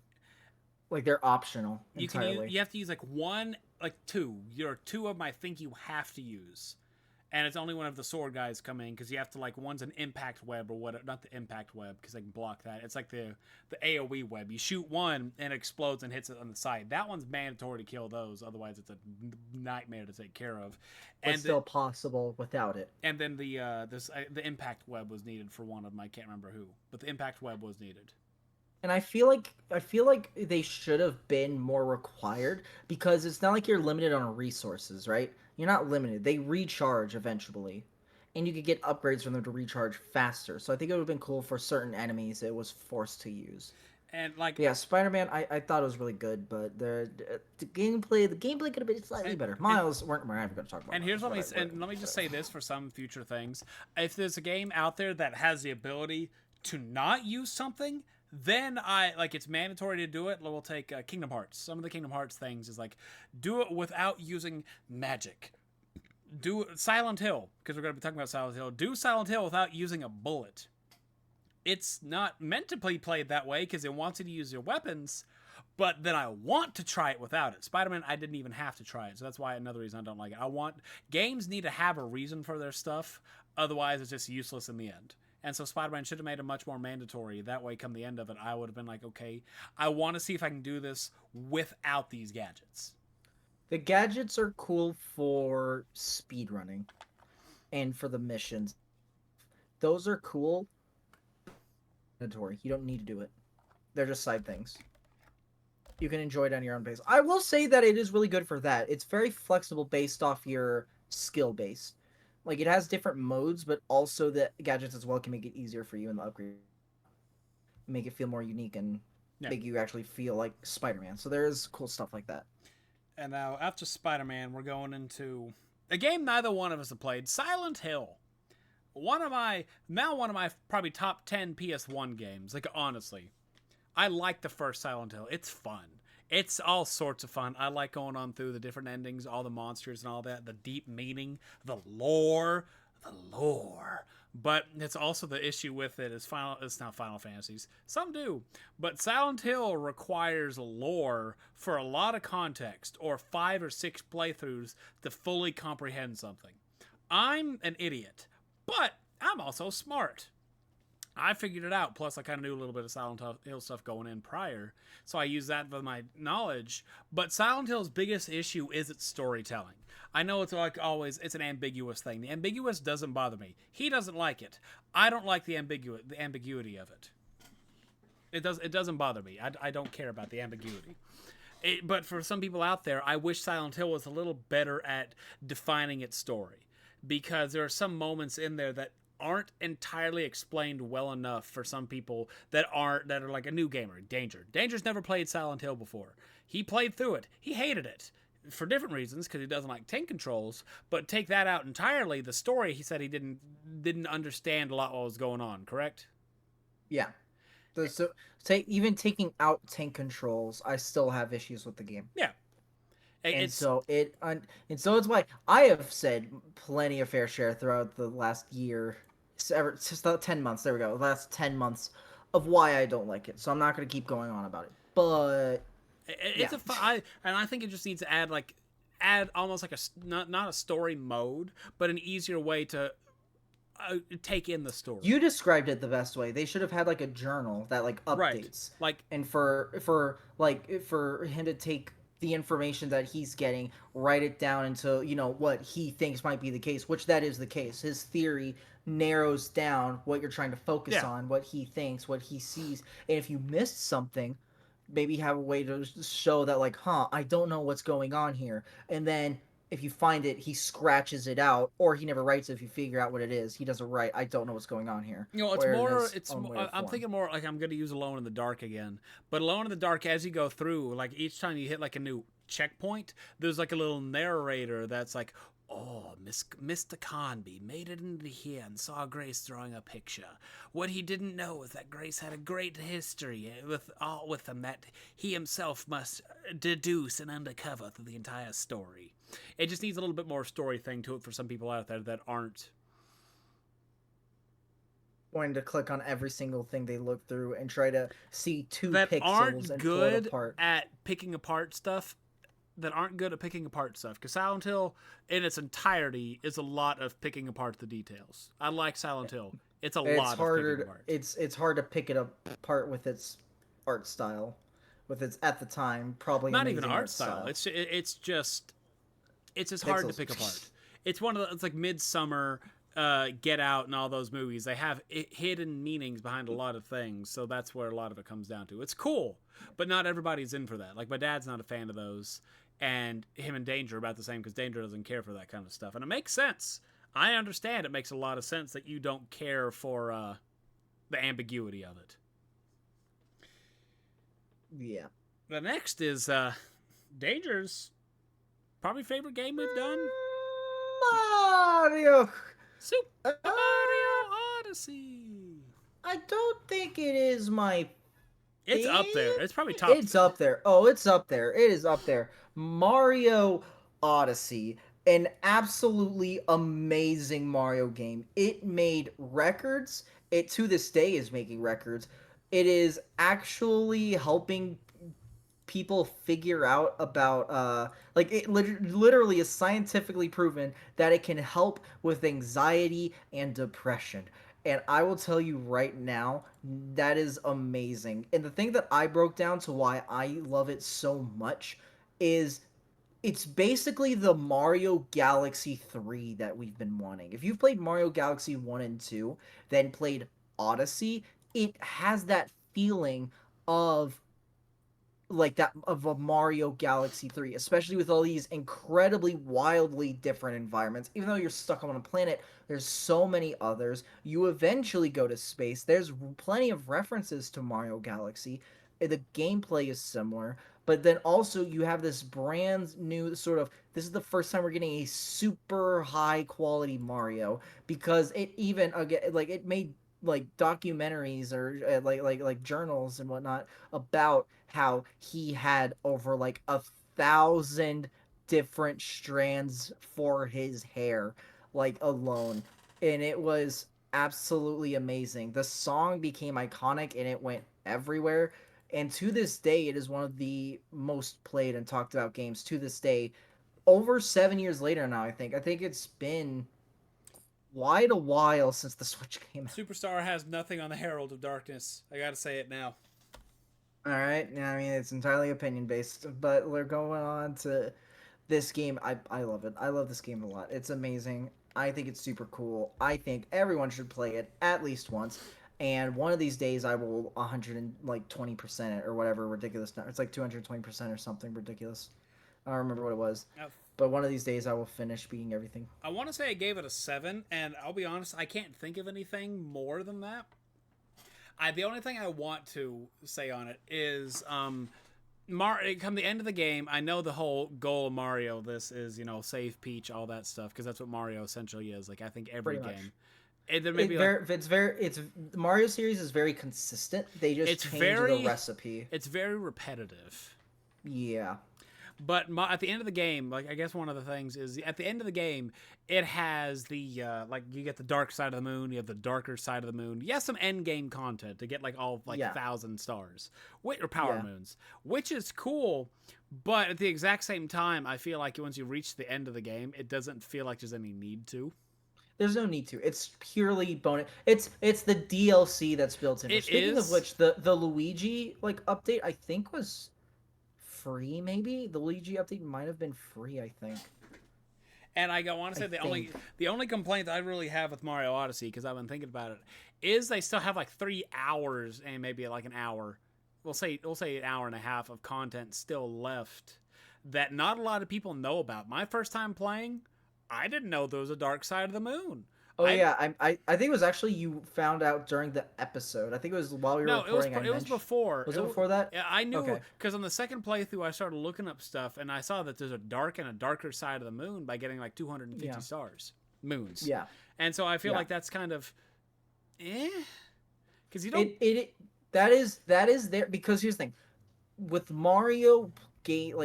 Like they're optional entirely. You have to use like one, like two. You're two of them I think you have to use, and it's only one of the sword guys come in because you have to like one's an impact web or what? Not the impact web because they can block that. It's like the AOE web. You shoot one and it explodes and hits it on the side. That one's mandatory to kill those. Otherwise, it's a nightmare to take care of. But And still possible without it. then the impact web was needed for one of them. I can't remember who, but the impact web was needed. And I feel like they should have been more required because it's not like you're limited on resources, right? You're not limited. They recharge eventually. And you could get upgrades from them to recharge faster. So I think it would have been cool for certain enemies it was forced to use. And like But yeah, Spider-Man, I thought it was really good, but the gameplay could have been slightly better. and Miles, we're not even going to talk about And Miles. here's let me just say this for some future things. If there's a game out there that has the ability to not use something, then I like it's mandatory to do it. We'll take Kingdom Hearts. Some of the Kingdom Hearts things is like do it without using magic. Do Silent Hill because we're going to be talking about Silent Hill. Do Silent Hill without using a bullet. It's not meant to be played that way because it wants you to use your weapons, but then I want to try it without it. Spider-Man, I didn't even have to try it, so that's why another reason I don't like it. Games need to have a reason for their stuff, otherwise it's just useless in the end. And so Spider-Man should have made it much more mandatory. That way, come the end of it, I would have been like, okay, I want to see if I can do this without these gadgets. The gadgets are cool for speedrunning and for the missions. Those are cool. Mandatory. You don't need to do it. They're just side things. You can enjoy it on your own pace. I will say that it is really good for that. It's very flexible based off your skill base. Like it has different modes, but also the gadgets as well can make it easier for you in the upgrade. Make it feel more unique and Yeah. make you actually feel like Spider-Man. So there is cool stuff like that. And now, after Spider-Man, we're going into a game neither one of us have played, Silent Hill. One of my probably top 10 PS1 games. Like honestly, I like the first Silent Hill. It's fun. It's all sorts of fun. I like going on through the different endings, all the monsters and all that, the deep meaning, the lore, the lore. But it's also the issue with it is it's not Final Fantasies. Some do. But Silent Hill requires lore for a lot of context or 5 or 6 playthroughs to fully comprehend something. I'm an idiot, but I'm also smart. I figured it out. Plus, I kind of knew a little bit of Silent Hill stuff going in prior, so I used that for my knowledge. But Silent Hill's biggest issue is its storytelling. I know it's like always, it's an ambiguous thing. The ambiguous doesn't bother me. He doesn't like it. I don't like the ambiguity of it. It doesn't bother me. I don't care about the ambiguity. But for some people out there, I wish Silent Hill was a little better at defining its story, because there are some moments in there that aren't entirely explained well enough for some people that are like a new gamer. Danger's never played Silent Hill before. He played through it. He hated it for different reasons because he doesn't like tank controls. But take that out entirely. The story, he said he didn't understand a lot what was going on. Correct? Yeah. So even taking out tank controls, I still have issues with the game. Yeah. And so it's why I have said plenty of fair share throughout the last year, just 10 months. There we go. The last 10 months of why I don't like it. So I'm not going to keep going on about it. But it's and I think it just needs to add almost like not a story mode, but an easier way to take in the story. You described it the best way. They should have had like a journal that like updates, right? Like, and for him to take the information that he's getting, write it down into, what he thinks might be the case, which that is the case. His theory narrows down what you're trying to focus Yeah. on, what he thinks, what he sees. And if you missed something, maybe have a way to show that, like, I don't know what's going on here. And then if you find it, he scratches it out, or he never writes it. If you figure out what it is, he doesn't write, I don't know what's going on here, It's or in more. his own way or I'm form. thinking more like I'm gonna use Alone in the Dark again, but Alone in the Dark, as you go through, like each time you hit like a new checkpoint, there's like a little narrator that's like, "Oh, Mr. Conby made it into here and saw Grace drawing a picture. What he didn't know is that Grace had a great history with him that he himself must deduce and uncover through the entire story." It just needs a little bit more story thing to it for some people out there that aren't Wanting to click on every single thing they look through and try to see two that pixels aren't and pull it good apart. at picking apart stuff because Silent Hill in its entirety is a lot of picking apart the details. I like Silent Hill. It's a It's lot of picking harder. apart. It's hard to pick it apart with its art style, with its at the time probably Not even amazing art art style. style. It's just hard to Pixels. pick apart. It's one of the, it's like Midsummer, Get Out, and all those movies. They have hidden meanings behind a lot of things, so that's where a lot of it comes down to. It's cool, but not everybody's in for that. Like my dad's not a fan of those, and him and Danger are about the same because Danger doesn't care for that kind of stuff, and it makes sense. I understand it makes a lot of sense that you don't care for the ambiguity of it. Yeah. The next is Danger's probably favorite game we've done. Mario. Super Uh, Mario Odyssey. I don't think it is my It's up there. favorite. It's probably top. It's up there. Oh, it's up there. It is up there. Mario Odyssey, an absolutely amazing Mario game. It made records. It to this day is making records. It is actually helping people figure out about like it literally is scientifically proven that it can help with anxiety and depression. And I will tell you right now, that is amazing. And the thing that I broke down to why I love it so much is it's basically the Mario Galaxy 3 that we've been wanting. If you've played Mario Galaxy 1 and 2, then played Odyssey, it has that feeling of like that of a Mario Galaxy 3, especially with all these incredibly wildly different environments. Even though you're stuck on a planet, there's so many others. You eventually go to space. There's plenty of references to Mario Galaxy. The gameplay is similar, but then also you have this brand new sort of this is the first time we're getting a super high quality Mario because it even again like it made like documentaries or like journals and whatnot about how he had over like 1,000 different strands for his hair, like alone. And it was absolutely amazing. The song became iconic and it went everywhere. And to this day, it is one of the most played and talked about games to this day. Over 7 years later now, I think. I think it's been quite a while since the Switch came out. Superstar has nothing on the Herald of Darkness. I gotta say it now. All right. Yeah, I mean, it's entirely opinion based, but we're going on to this game. I love it. I love this game a lot. It's amazing. I think it's super cool. I think everyone should play it at least once. And one of these days, I will 120% it or whatever ridiculous. It's like 220% or something ridiculous. I don't remember what it was. But one of these days, I will finish beating everything. I want to say I gave it a 7, and I'll be honest, I can't think of anything more than that. The only thing I want to say on it is come the end of the game, I know the whole goal of Mario this is, save Peach, all that stuff, because that's what Mario essentially is. Like I think every Pretty much. game. And then maybe it's the Mario series is very consistent. They just change the recipe. It's very repetitive. Yeah. But at the end of the game, like I guess one of the things is at the end of the game, it has the like you get the dark side of the moon, you have the darker side of the moon. You have some end game content to get like all 1,000 stars, or power moons, which is cool. But at the exact same time, I feel like once you reach the end of the game, it doesn't feel like there's any need to. There's no need to. It's purely bonus. It's the DLC that's built in. Speaking of which, the Luigi update I think was free, maybe? The Luigi update might have been free, I think. And I want to say the only complaint I really have with Mario Odyssey, because I've been thinking about it, is they still have like 3 hours and maybe like an hour. We'll say an hour and a half of content still left that not a lot of people know about. My first time playing, I didn't know there was a dark side of the moon. Oh yeah, I think it was actually you found out during the episode. I think it was while we were recording. It was before. Was it before that? Yeah, I knew Okay. because on the second playthrough I started looking up stuff and I saw that there's a dark and a darker side of the moon by getting like 250 stars, moons. Yeah. And so I feel like that's kind of, because you don't. That is there because here's the thing, with Mario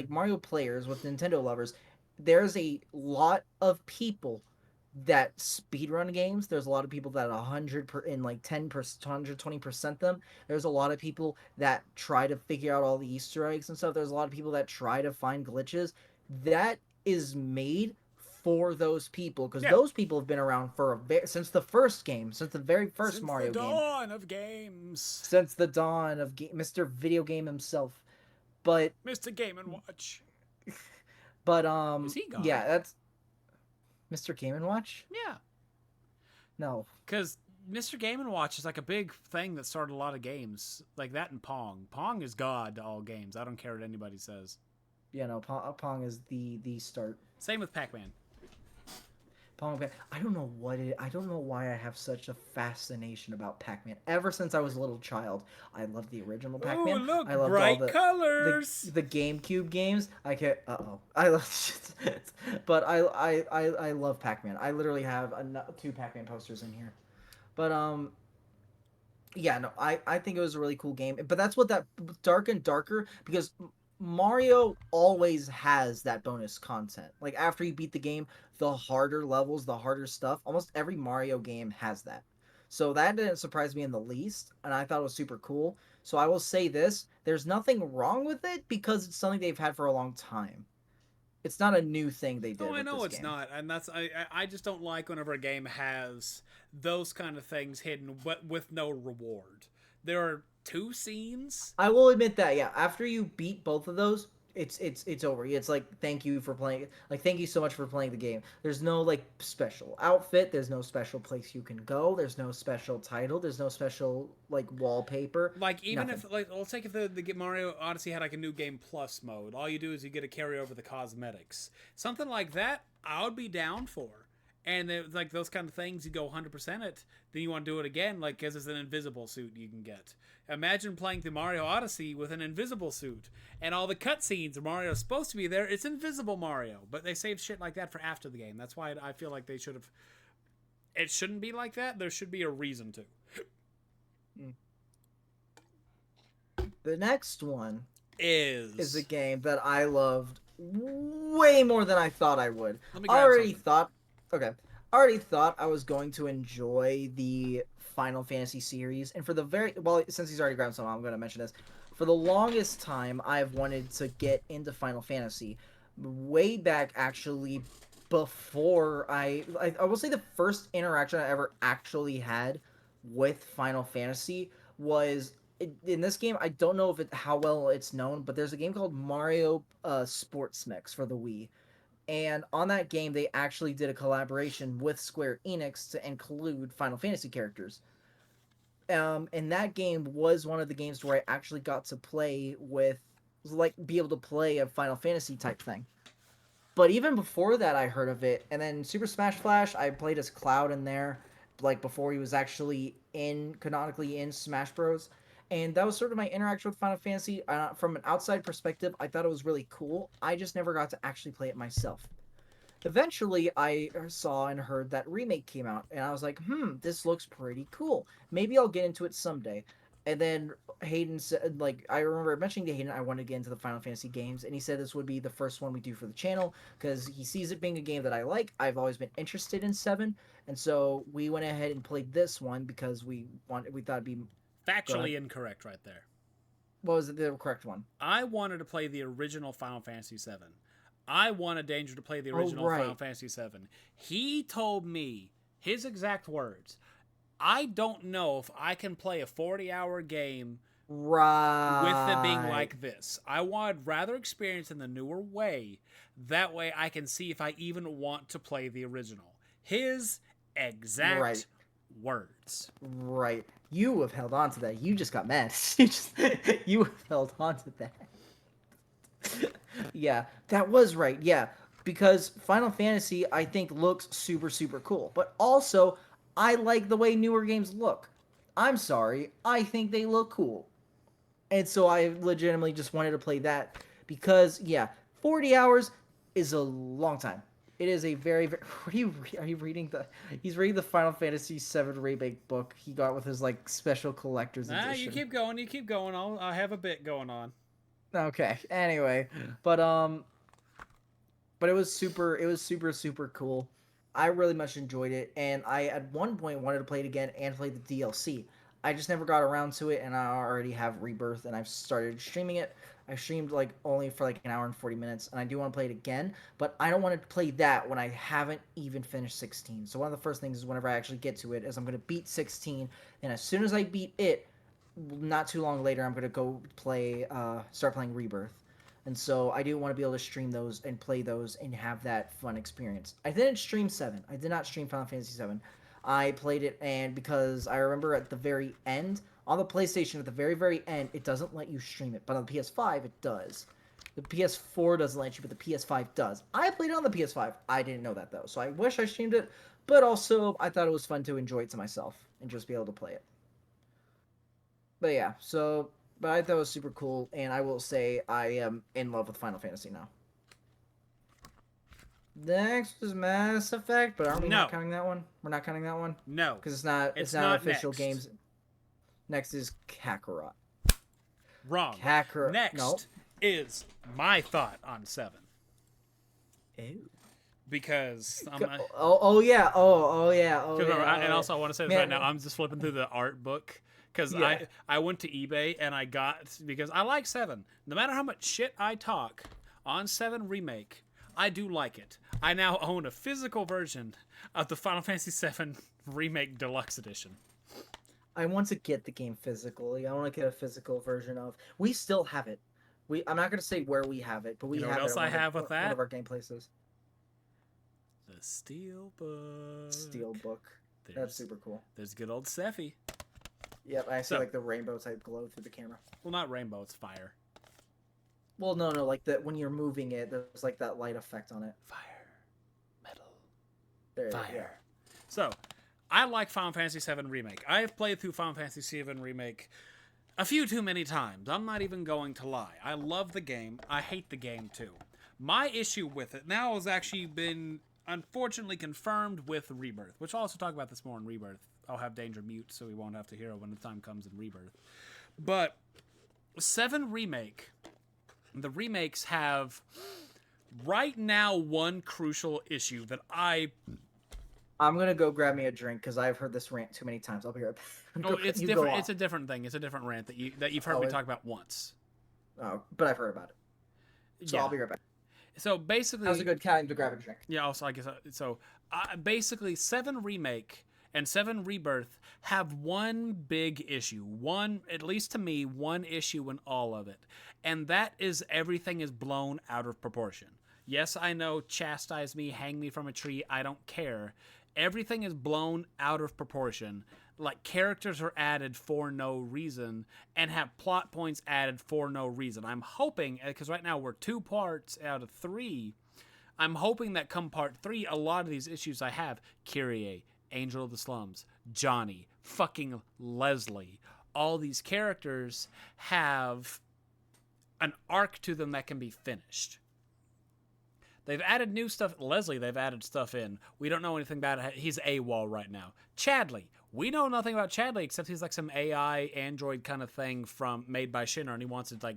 Mario players with Nintendo lovers, there's a lot of people that speedrun games. There's a lot of people that 10%, 120% them. There's a lot of people that try to figure out all the Easter eggs and stuff. There's a lot of people that try to find glitches. That is made for those people because those people have been around for since the first game, since the very first Mario game. Since the dawn of games. Since the dawn of Mr. Video Game himself. But Mr. Game and Watch. But is he gone? Yeah, that's Mr. Game & Watch? Yeah. No. Because Mr. Game & Watch is like a big thing that started a lot of games. Like that and Pong. Pong is God to all games. I don't care what anybody says. Yeah, no, Pong is the start. Same with Pac-Man. Pong, I don't know why I have such a fascination about Pac-Man. Ever since I was a little child, I loved the original Pac-Man. Ooh, look, I loved bright all colors. The GameCube games. I love but I love Pac-Man. I literally have 2 Pac-Man posters in here. But yeah, no, I think it was a really cool game. But that's what that dark and darker, because Mario always has that bonus content. Like after you beat the game, the harder levels, the harder stuff, almost every Mario game has that. So that didn't surprise me in the least, and I thought it was super cool. So I will say this, there's nothing wrong with it because it's something they've had for a long time. It's not a new thing they did. Oh, I know it's game. not, and that's I just don't like whenever a game has those kind of things hidden with no reward. There are 2 scenes. I will admit that, yeah. After you beat both of those, it's over. It's like thank you for playing. Like thank you so much for playing the game. There's no like special outfit. There's no special place you can go. There's no special title. There's no special like wallpaper. Like even nothing. if like let's take if the Mario Odyssey had like a new game plus mode. All you do is you get to carry over the cosmetics. Something like that, I would be down for. And it, like those kind of things, you go 100% it, then you want to do it again, like because it's an invisible suit you can get. Imagine playing through Mario Odyssey with an invisible suit, and all the cutscenes where Mario's supposed to be there, it's invisible Mario. But they save shit like that for after the game. That's why I feel like they should have. It shouldn't be like that. There should be a reason to. The next one is a game that I loved way more than I thought I would. I already thought I was going to enjoy the Final Fantasy series, and for the since he's already grabbed some, I'm going to mention this. For the longest time, I've wanted to get into Final Fantasy. Way back, actually, before I will say the first interaction I ever actually had with Final Fantasy was in this game. I don't know how well it's known, but there's a game called Mario Sports Mix for the Wii. And on that game, they actually did a collaboration with Square Enix to include Final Fantasy characters. And that game was one of the games where I actually got to play be able to play a Final Fantasy type thing. But even before that, I heard of it. And then Super Smash Flash, I played as Cloud in there, like before he was actually canonically in Smash Bros. And that was sort of my interaction with Final Fantasy. From an outside perspective, I thought it was really cool. I just never got to actually play it myself. Eventually, I saw and heard that remake came out, and I was like, this looks pretty cool. Maybe I'll get into it someday. And then Hayden said, I remember mentioning to Hayden I wanted to get into the Final Fantasy games, and he said this would be the first one we do for the channel, because he sees it being a game that I like. I've always been interested in 7, and so we went ahead and played this one because we thought it'd be... Factually incorrect right there. What was the correct one? I wanted to play the original Final Fantasy VII. I wanted Danger to play the original Final Fantasy VII. He told me, his exact words, I don't know if I can play a 40-hour game with it being Right. like this. I would rather experience in the newer way. That way I can see if I even want to play the original. His Right. exact words. Right. You have held on to that. You just got mad. You have held on to that. Yeah, that was right. Yeah, because Final Fantasy I think looks super super cool, but also I like the way newer games look. I'm sorry, I think they look cool. And so I legitimately just wanted to play that because yeah, 40 hours is a long time. It is a very, very are you reading the he's reading the Final Fantasy VII remake book he got with his like special collector's Ah, you edition. keep going, you keep going. I have a bit going on. Okay. Anyway, but but it was super super cool. I really much enjoyed it, and I at one point wanted to play it again and play the DLC. I just never got around to it, and I already have Rebirth, and I've started streaming it. I streamed like only for like an hour and 40 minutes, and I do want to play it again, but I don't want to play that when I haven't even finished 16. So one of the first things is whenever I actually get to it is I'm gonna beat 16, and as soon as I beat it, not too long later, I'm gonna go play, start playing Rebirth. And so I do want to be able to stream those and play those and have that fun experience. I didn't stream 7. I did not stream Final Fantasy 7. I played it, and because I remember at the very end, on the PlayStation at the very, very end, it doesn't let you stream it. But on the PS5, it does. The PS4 doesn't let you, but the PS5 does. I played it on the PS5. I didn't know that, though. So I wish I streamed it, but also I thought it was fun to enjoy it to myself and just be able to play it. But yeah, so but I thought it was super cool, and I will say I am in love with Final Fantasy now. Next is Mass Effect, but aren't we not No, counting that one? We're not counting that one no, because it's it's not not official next. games. Next is Kakarot. Wrong. Kakarot. No. Next is my thought on 7. Ew. Because Oh yeah. Oh yeah. Oh remember, yeah. and Oh, also I want to say this right man. now. I'm just flipping through the art book because Yeah. I went to eBay and I got because I like 7. No matter how much shit I talk on 7 remake, I do like it. I now own a physical version of the Final Fantasy 7 remake deluxe edition. I want to get the game physically. I want to get a physical version of. We still have it. I'm not gonna say where we have it, but You we know what have it else at I have with one of that? our game places. The steel book. Steel book. That's super cool. There's good old Sephi. Yep, I see So, like the rainbow type glow through the camera. well, not rainbow, it's fire. Well, no, like that when you're moving it, there's like that light effect on it. Fire. Metal. There, Fire. yeah. So, I like Final Fantasy VII Remake. I have played through Final Fantasy VII Remake a few too many times. I'm not even going to lie. I love the game. I hate the game too. My issue with it now has actually been unfortunately confirmed with Rebirth, which I'll also talk about this more in Rebirth. I'll have Danger mute so we won't have to hear it when the time comes in Rebirth. But 7 Remake, the remakes have right now one crucial issue that I'm gonna go grab me a drink because I've heard this rant too many times. I'll be right back. Oh, it's different. It's a different thing. It's a different rant that you've heard me talk about once. Oh, but I've heard about it. So Yeah. I'll be right back. So basically, That was a good time to grab a drink. yeah. Also, I guess so. Basically, 7 Remake and 7 Rebirth have one big issue. One, at least to me, one issue in all of it, and that is everything is blown out of proportion. Yes, I know. Chastise me, hang me from a tree. I don't care. Everything is blown out of proportion. Like characters are added for no reason and have plot points added for no reason. I'm hoping, because right now we're 2 parts out of 3, I'm hoping that come part 3, a lot of these issues I have, Kyrie, Angel of the Slums, Johnny, fucking Leslie, all these characters have an arc to them that can be finished. They've added new stuff. Leslie, they've added stuff in. We don't know anything about it. He's AWOL right now. Chadley, we know nothing about Chadley except he's like some AI android kind of thing made by Shinra, and he wants to like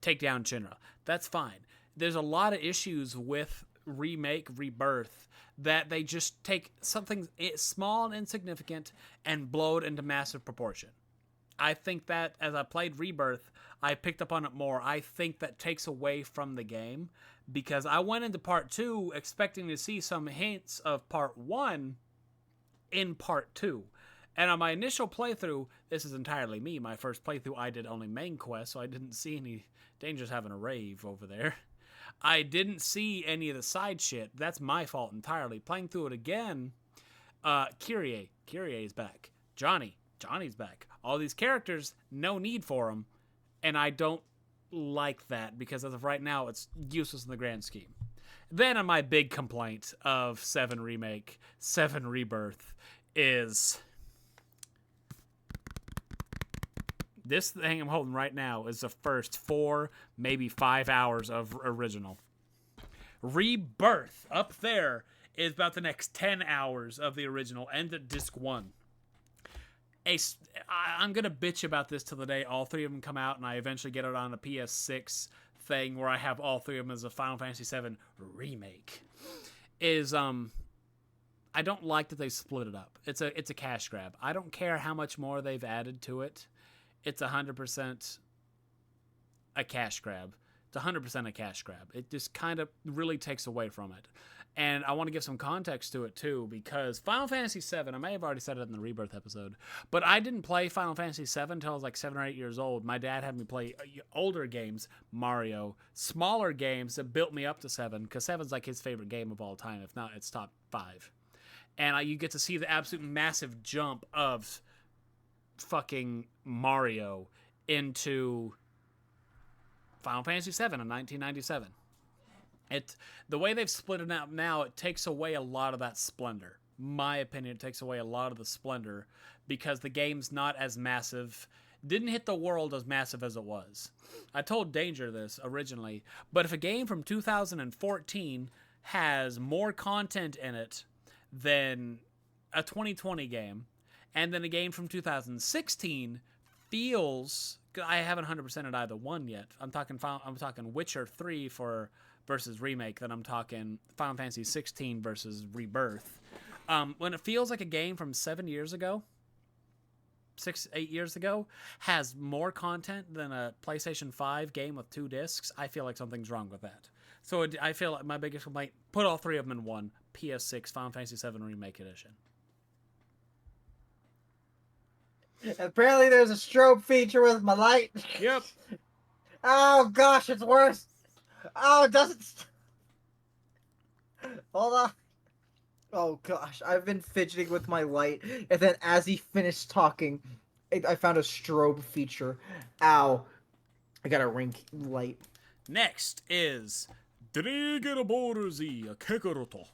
take down Shinra. That's fine. There's a lot of issues with Remake, Rebirth that they just take something small and insignificant and blow it into massive proportion. I think that as I played Rebirth, I picked up on it more. I think that takes away from the game because I went into part 2 expecting to see some hints of part 1 in part 2. And on my initial playthrough, this is entirely me. My first playthrough, I did only main quest, so I didn't see any dangers having a rave over there. I didn't see any of the side shit. That's my fault entirely. Playing through it again, Kyrie is back. Johnny's back. All these characters, no need for them, and I don't like that because as of right now, it's useless in the grand scheme. Then on my big complaint of 7 Remake, 7 Rebirth is this thing I'm holding right now is the first 4, maybe 5 hours of original. Rebirth up there is about the next 10 hours of the original and at disc 1. I'm going to bitch about this till the day all 3 of them come out and I eventually get it on a PS6 thing where I have all 3 of them as a Final Fantasy VII remake. I don't like that they split it up. It's a cash grab. I don't care how much more they've added to it. It's 100% a cash grab. It's 100% a cash grab. It just kind of really takes away from it. And I want to give some context to it too, because Final Fantasy VII, I may have already said it in the Rebirth episode, but I didn't play Final Fantasy VII until I was like 7 or 8 years old. My dad had me play older games, Mario, smaller games that built me up to 7, because 7's like his favorite game of all time. If not, it's top 5. And you get to see the absolute massive jump of fucking Mario into Final Fantasy VII in 1997. The way they've split it out now, it takes away a lot of that splendor. My opinion, it takes away a lot of the splendor because the game's not as massive, didn't hit the world as massive as it was. I told Danger this originally, but if a game from 2014 has more content in it than a 2020 game, and then a game from 2016 feels, I haven't 100%ed either one yet. I'm talking Witcher 3 versus remake, then I'm talking Final Fantasy 16 versus Rebirth. When it feels like a game from 7 years ago, 8 years ago, has more content than a PlayStation 5 game with 2 discs, I feel like something's wrong with that. So I feel like my biggest complaint, put all 3 of them in one, PS6 Final Fantasy 7 Remake Edition. Apparently there's a strobe feature with my light. Yep. Oh gosh, it's worse. Oh, it doesn't. Hold on. Oh gosh, I've been fidgeting with my light, and then as he finished talking, I found a strobe feature. Ow. I got a ring light. Next is DangerXtreme Kekaroto.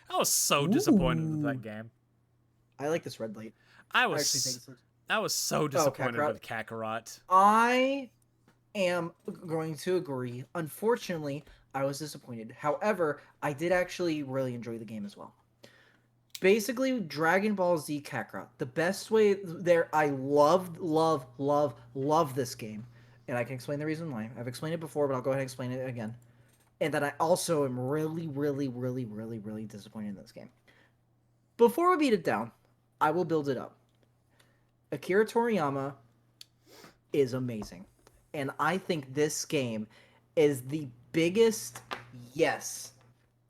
I was so disappointed with that game. I like this red light. I was so disappointed with Kakarot. I am going to agree. Unfortunately, I was disappointed. However, I did actually really enjoy the game as well. Basically, Dragon Ball Z Kakarot. The best way there, I love this game. And I can explain the reason why. I've explained it before, but I'll go ahead and explain it again. And that I also am really disappointed in this game. Before we beat it down, I will build it up. Akira Toriyama is amazing. And I think this game is the biggest yes.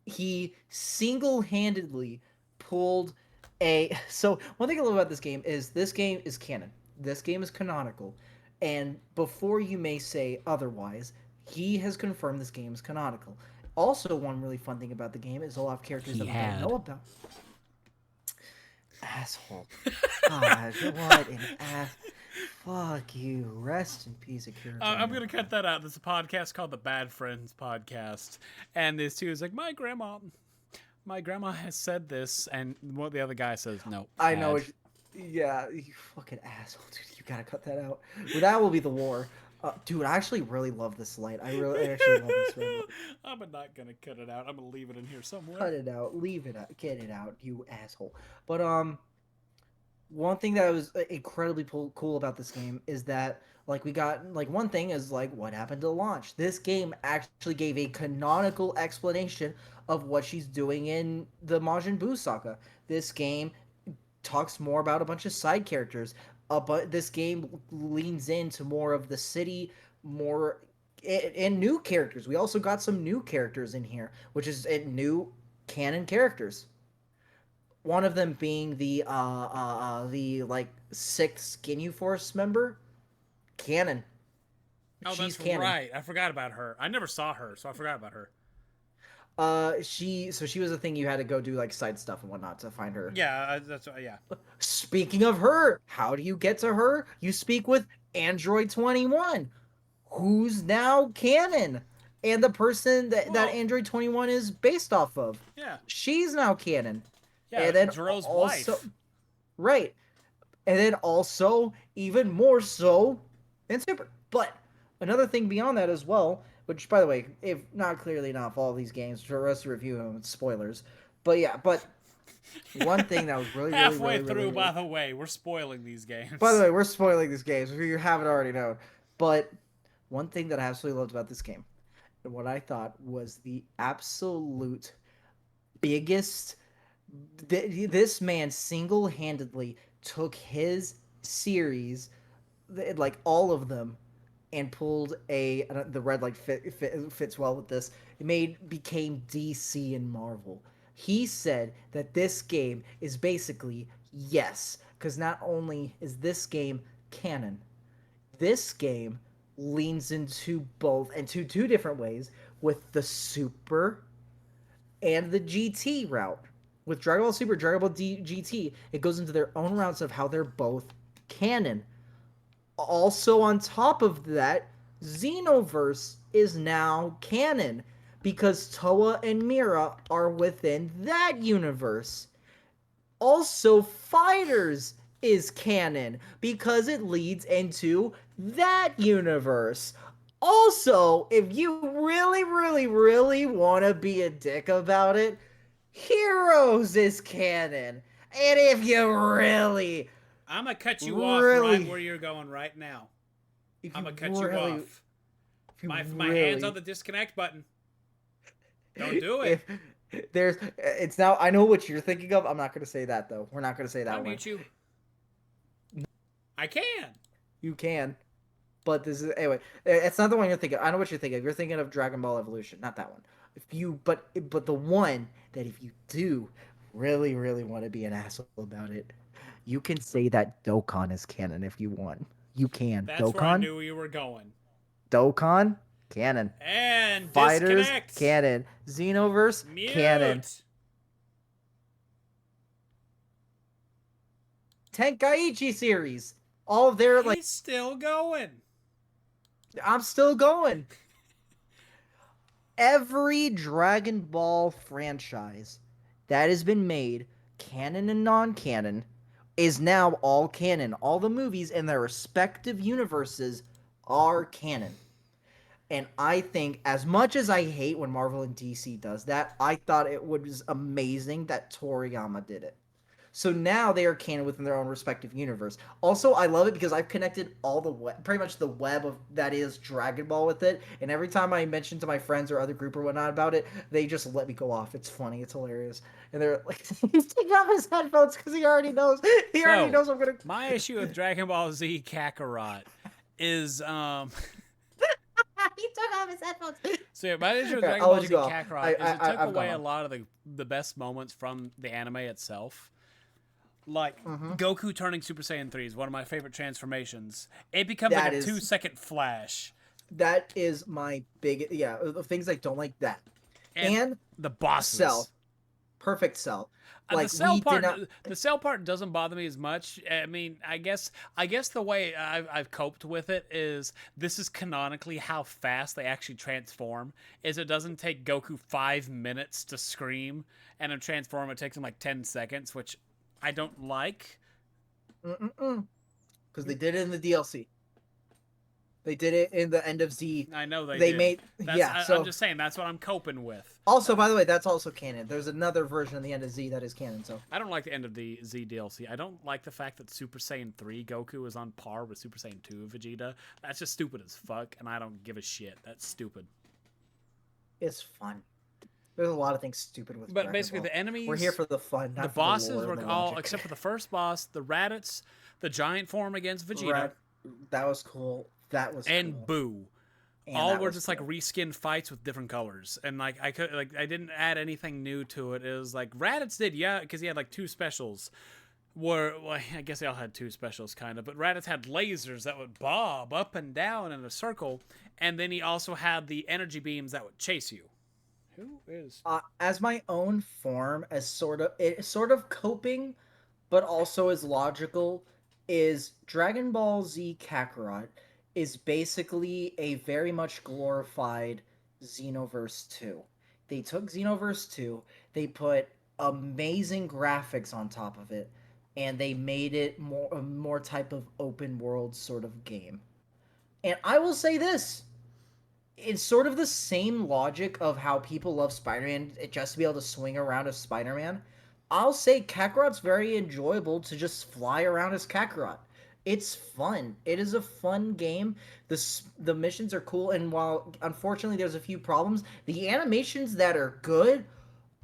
He single-handedly pulled a... So, one thing I love about this game is canon. This game is canonical. And before you may say otherwise, he has confirmed this game is canonical. Also, one really fun thing about the game is a lot of characters that we don't know about. Asshole. God, what an ass. Fuck you. Rest in peace, Akira. I'm going to cut that out. There's a podcast called the Bad Friends Podcast. And this too is like, my grandma has said this. And what the other guy says, no. I know. Yeah, you fucking asshole, dude. You gotta cut that out. Well, that will be the war. Dude, I actually really love this light. I actually love this light. I'm not gonna cut it out. I'm gonna leave it in here somewhere. Cut it out. Leave it out. Get it out, you asshole. But one thing that was incredibly cool about this game is that we got one thing is what happened to launch. This game actually gave a canonical explanation of what she's doing in the Majin Buu saga. This game talks more about a bunch of side characters. But this game leans into more of the city, more and new characters. We also got some new characters in here, which is new canon characters. One of them being the like sixth Ginyu Force member, canon. Oh, She's that's canon. right. I forgot about her. I never saw her, so I forgot about her. She was a thing you had to go do like side stuff and whatnot to find her. Yeah, that's yeah. Speaking of her, how do you get to her? You speak with Android 21, who's now canon, and the person that Well, Android 21 is based off of. yeah, She's now canon. yeah. And then Zero's also, wife. right. And then also, even more so, in Super. But another thing beyond that as well, which by the way, if not clearly enough, all these games for us to review them, it's spoilers. But yeah, but one thing that was really, really, Halfway really, really, through, really. by the way, we're spoiling these By the games. way, we're spoiling these games if you haven't already known. But one thing that I absolutely loved about this game, and what I thought was the absolute biggest. This man single handedly took his series, like all of them, and pulled the red light fits well with this. It became DC and Marvel. He said that this game is basically yes, because not only is this game canon, this game leans into both into two different ways with the Super and the GT route. With Dragon Ball Super, Dragon Ball GT, it goes into their own routes of how they're both canon. Also, on top of that, Xenoverse is now canon because Toa and Mira are within that universe. Also, Fighters is canon because it leads into that universe. Also, if you really, really, really want to be a dick about it, Heroes is canon. And if you really, I'm gonna cut you off right really, where you're going right now. if I'm you gonna cut you really, off. if you My hands on really, the disconnect button. Don't do it. if it's now, I know what you're thinking of. I'm not going to say that though. We're not going to say Can I that one. mute you? I can. You can. But this is anyway. It's not the one you're thinking. I know what you're thinking of. You're thinking of Dragon Ball Evolution, not that one. If you, but the one that if you do really really want to be an asshole about it, you can say that Dokkan is canon if you want. You can. That's where I Dokkan, knew you were going. Dokkan, canon. And Fighters, disconnect. canon. Xenoverse, canon. Mute. Tenkaichi series. All of their like. He's still going. I'm still going. Every Dragon Ball franchise that has been made, canon and non-canon, is now all canon. All the movies in their respective universes are canon. And I think, as much as I hate when Marvel and DC does that, I thought it was amazing that Toriyama did it. So now they are canon within their own respective universe. Also, I love it because I've connected all the pretty much the web of that is Dragon Ball with it. And every time I mention to my friends or other group or whatnot about it, they just let me go off. It's funny. It's hilarious. And they're like, he's taking off his headphones because he already knows. He already So knows I'm gonna. my issue with Dragon Ball Z Kakarot is He took off his headphones. so yeah, my issue with Here, Dragon I'll Ball let you Z go off. Kakarot is it took I've away gone a off. lot of the best moments from the anime itself. Like Mm-hmm. Goku turning Super Saiyan 3 is one of my favorite transformations. It becomes That like a is 2-second flash. that is my big things I don't like that. And The bosses. Cell, perfect Cell. Like the cell we part, did not. the cell part doesn't bother me as much. I mean, I guess the way I've coped with it is this is canonically how fast they actually transform. Is it doesn't take Goku 5 minutes to scream, and a transform it takes him like 10 seconds, which I don't like. Because they did it in the DLC. They did it in the end of Z. I know they They did. made So I'm just saying that's what I'm coping with. also, by the way, that's also canon. There's another version of the end of Z that is canon. So I don't like the end of the Z DLC. I don't like the fact that Super Saiyan 3 Goku is on par with Super Saiyan 2 Vegeta. That's just stupid as fuck, and I don't give a shit. That's stupid. it's fun. There's a lot of things stupid with. But Dragon basically, Ball. the enemies, We're here for the fun. Not the for bosses the lore were and the all logic. except for the first boss, the Raditz, the giant form against Vegeta, That was cool. That was and cool. Boo. and All that were was just like cool. reskinned fights with different colors, and like I didn't add anything new to it. It was like Raditz did, yeah, because he had like two specials. Well, I guess they all had two specials, kind of, but Raditz had lasers that would bob up and down in a circle, and then he also had the energy beams that would chase you. Who is? As my own form, as sort of coping, but also as logical, is Dragon Ball Z Kakarot is basically a very much glorified Xenoverse 2. They took Xenoverse 2, they put amazing graphics on top of it, and they made it more type of open world sort of game. And I will say this, it's sort of the same logic of how people love Spider-Man just to be able to swing around as Spider-Man. I'll say Kakarot's very enjoyable to just fly around as Kakarot. It's fun. It is a fun game. The missions are cool, and while unfortunately there's a few problems, the animations that are good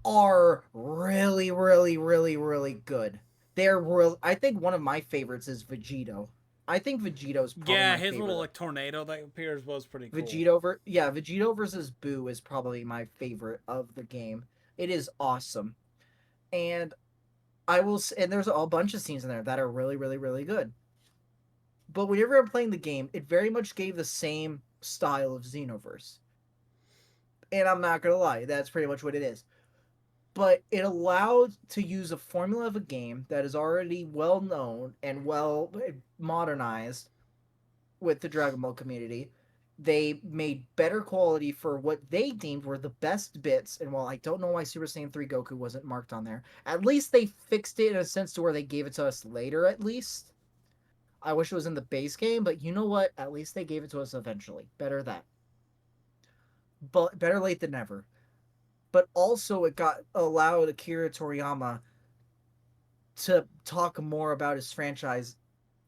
are really, really, really, really good. They're real. I think one of my favorites is Vegito. I think Vegito's probably Yeah, my his little favorite. like tornado that appears was pretty cool. Vegito versus Boo is probably my favorite of the game. It is awesome, and and there's a bunch of scenes in there that are really, really, really good. But whenever I'm playing the game, it very much gave the same style of Xenoverse, and I'm not gonna lie, that's pretty much what it is. But it allowed to use a formula of a game that is already well known and well modernized with the Dragon Ball community. They made better quality for what they deemed were the best bits. And while I don't know why Super Saiyan 3 Goku wasn't marked on there, at least they fixed it in a sense to where they gave it to us later, at least. I wish it was in the base game, but you know what? At least they gave it to us eventually. Better that. But better late than never. But also, it got allowed Akira Toriyama to talk more about his franchise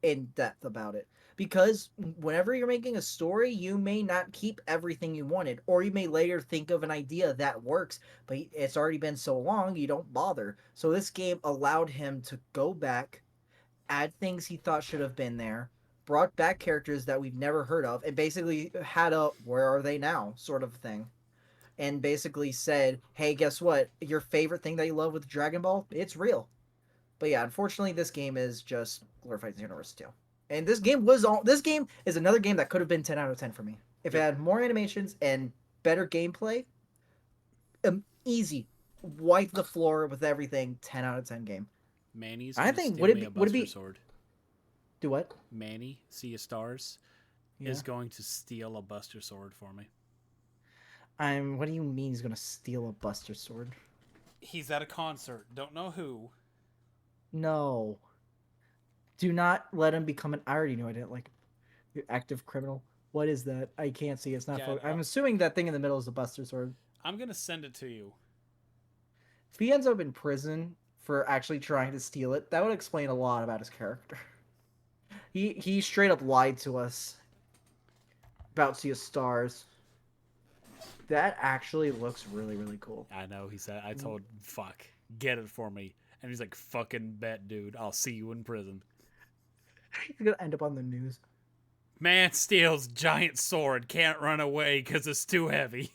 in depth about it, because whenever you're making a story you may not keep everything you wanted, or you may later think of an idea that works, but it's already been so long you don't bother. So this game allowed him to go back, add things he thought should have been there, brought back characters that we've never heard of, and basically had a where are they now sort of thing, and basically said, hey, guess what, your favorite thing that you love with Dragon Ball, it's real. But yeah, unfortunately, this game is just glorified Xenoverse 2. And this game is another game that could have been 10 out of 10 for me. If it Yep. had more animations and better gameplay, easy. Wipe the floor with everything, 10 out of 10 game. Manny's I gonna think steal me a would it Buster be Sword. do what? Manny, Sea of Stars, Yeah. is going to steal a Buster Sword for me. What do you mean he's going to steal a Buster Sword? He's at a concert. Don't know who. No. Do not let him become an I already knew I didn't like active criminal. What is that? I can't see. It's not. Yeah, I'm assuming that thing in the middle is the Buster Sword. I'm gonna send it to you. If he ends up in prison for actually trying to steal it, that would explain a lot about his character. He straight up lied to us about Sea of Stars. That actually looks really, really cool. I know. He said. I told fuck, get it for me, and he's like, fucking bet, dude. I'll see you in prison. He's gonna end up on the news. Man steals giant sword, can't run away because it's too heavy.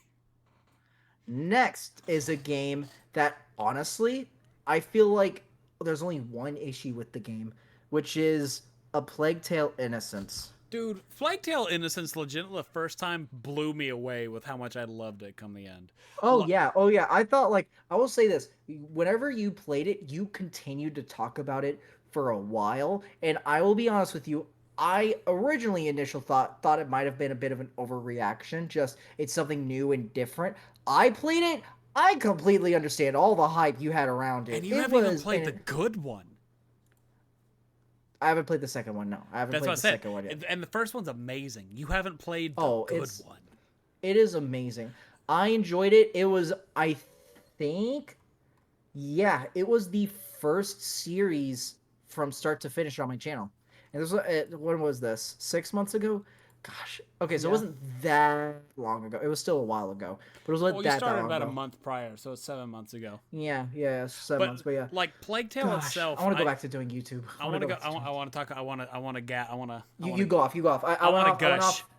Next is a game that honestly, I feel like there's only one issue with the game, which is A Plague Tale Innocence. Dude, Flag Tale Innocence legit the first time blew me away with how much I loved it come the end. Oh yeah, oh yeah. I thought like I will say this: whenever you played it, you continued to talk about it for a while, and I will be honest with you. I originally initial thought it might have been a bit of an overreaction. Just it's something new and different. I played it. I completely understand all the hype you had around it. And you It haven't even was, played and the good one. I haven't played the second one. No, I haven't That's played what I the said. second one yet. And the first one's amazing. You haven't played the Oh, good one. it is amazing. I enjoyed it. It was, I think, yeah, it was the first series from start to finish on my channel. And this was, when was this? 6 months ago? Gosh. Okay, so it Yeah. wasn't that long ago. It was still a while ago, but it was like Well, you that started long about a ago. month prior, so it's 7 months ago. Yeah, 7 months. But yeah, like Plague Tale gosh, itself, I want to go back to doing YouTube. I want to go. I want to talk. I want to. You go off. You go off. I want to I went gush. off.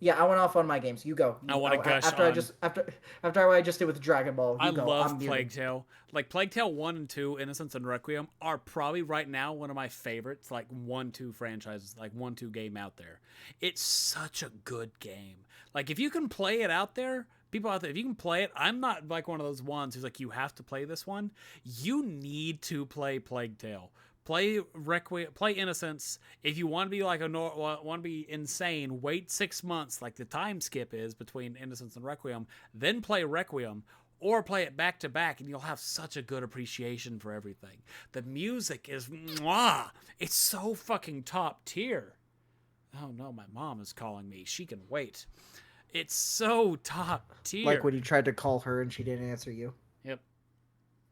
Yeah, I went off on my games. You go. I want to gush After I on. just after what I just did with Dragon Ball, I you go. love I'm Plague muted. Tale. Like Plague Tale 1 and 2, Innocence and Requiem are probably right now one of my favorites, like 1-2 franchises, like 1-2 game out there. It's such a good game. Like if you can play it out there, people out there, if you can play it, I'm not like one of those ones who's like you have to play this one. You need to play Plague Tale. Play Requiem, play Innocence. If you want to be like want to be insane, wait 6 months, like the time skip is between Innocence and Requiem, then play Requiem, or play it back to back, and you'll have such a good appreciation for everything. The music is mwah! It's so fucking top tier. Oh no, my mom is calling me. She can wait. It's so top tier. Like when you tried to call her and she didn't answer you. Yep.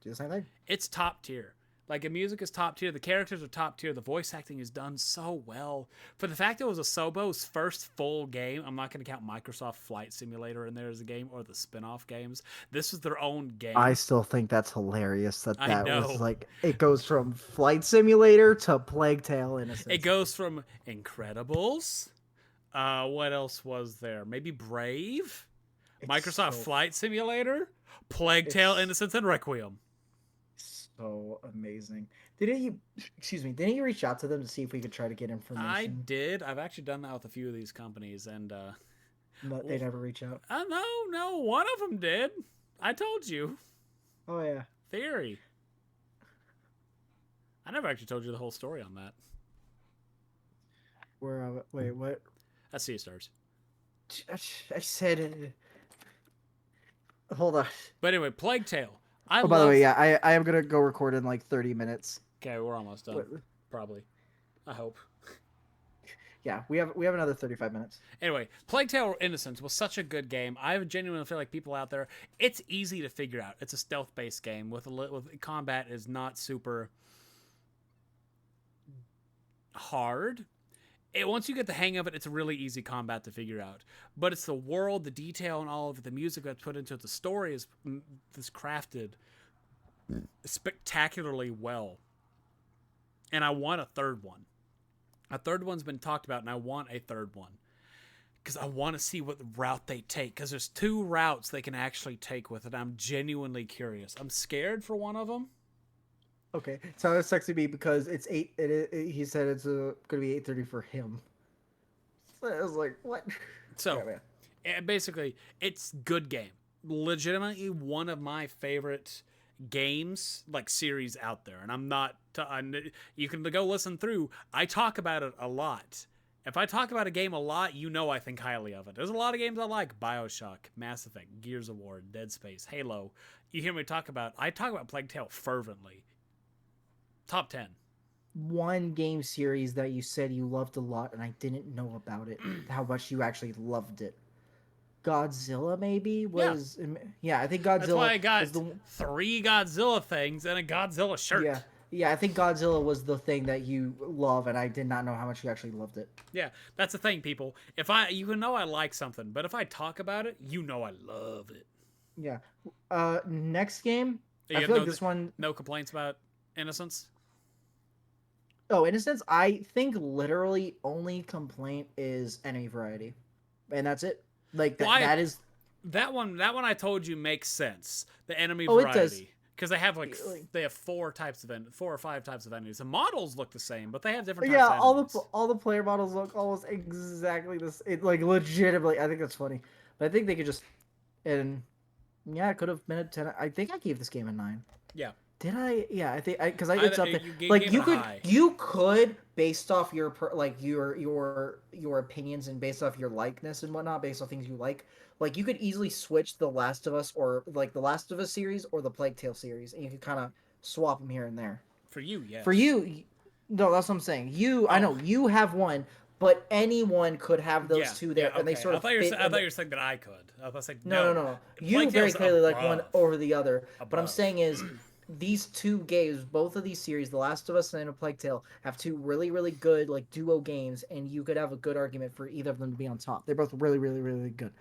Do the same thing. It's top tier. Like the music is top tier, the characters are top tier, the voice acting is done so well. For the fact it was Asobo's first full game, I'm not going to count Microsoft Flight Simulator in there as a game or the spin-off games. This was their own game. I still think that's hilarious that I that know. was like it goes from Flight Simulator to Plague Tale Innocence. It goes from Incredibles. What else was there? Maybe Brave, Microsoft Flight Simulator, Plague Tale Innocence, and Requiem. So amazing. Didn't you reach out to them to see if we could try to get information? I did. I've actually done that with a few of these companies, and No, they never reach out. no, one of them did. I told you. Oh yeah. Theory. I never actually told you the whole story on that. Wait, what? That's Sea Stars. I said. Hold on. But anyway, Plague Tale. By the way, yeah, I am gonna go record in like 30 minutes. Okay, we're almost done. Probably. I hope. Yeah, we have another 35 minutes. Anyway, Plague Tale Innocence was such a good game. I genuinely feel like people out there, it's easy to figure out. It's a stealth-based game with combat is not super hard. Once you get the hang of it, it's a really easy combat to figure out. But it's the world, the detail, and all of it, the music that's put into it. The story is crafted spectacularly well. And I want a third one. A third one's been talked about, and I want a third one. Because I want to see what route they take. Because there's 2 routes they can actually take with it. I'm genuinely curious. I'm scared for one of them. Okay, so it's sexy me because it's 8. He said it's gonna be 8:30 for him. So I was like, what? So, basically, it's good game. Legitimately one of my favorite games, like series out there. And I'm not. You can go listen through. I talk about it a lot. If I talk about a game a lot, you know I think highly of it. There's a lot of games I like: BioShock, Mass Effect, Gears of War, Dead Space, Halo. You hear me talk about. I talk about Plague Tale fervently. Top 10. One game series that you said you loved a lot, and I didn't know about it. How much you actually loved it. Godzilla maybe was. Yeah, I think Godzilla. That's why I got 3 Godzilla things and a Godzilla shirt. Yeah, I think Godzilla was the thing that you love, and I did not know how much you actually loved it. Yeah, that's the thing, people. You know I like something, but if I talk about it, you know I love it. Yeah. Next game. I feel like this one. No complaints about Innocence. Oh, Innocence. I think literally only complaint is enemy variety, and that's it. Like that is. That one I told you makes sense. The enemy variety. Because they have they have 4 or 5 types of enemies. The models look the same, but they have different types of enemies. all the player models look almost exactly the same. Like legitimately, I think that's funny. But I think they could just it could have been a 10. I think I gave this game a 9. Yeah. Did I? Yeah, I think because I did something like you could based off your your opinions and based off your likeness and whatnot, based off things you like you could easily switch the Last of Us or like the Last of Us series or the Plague Tale series, and you could kind of swap them here and there. For you, yes. For you, no, that's what I'm saying. I know you have one, but anyone could have those 2 there, and they sort of. I thought you were saying that I could. I was like, no. You very clearly like one over the other. What I'm saying is. These 2 games, both of these series, The Last of Us and A Plague Tale, have 2 really, really good like duo games, and you could have a good argument for either of them to be on top. They're both really, really, really good.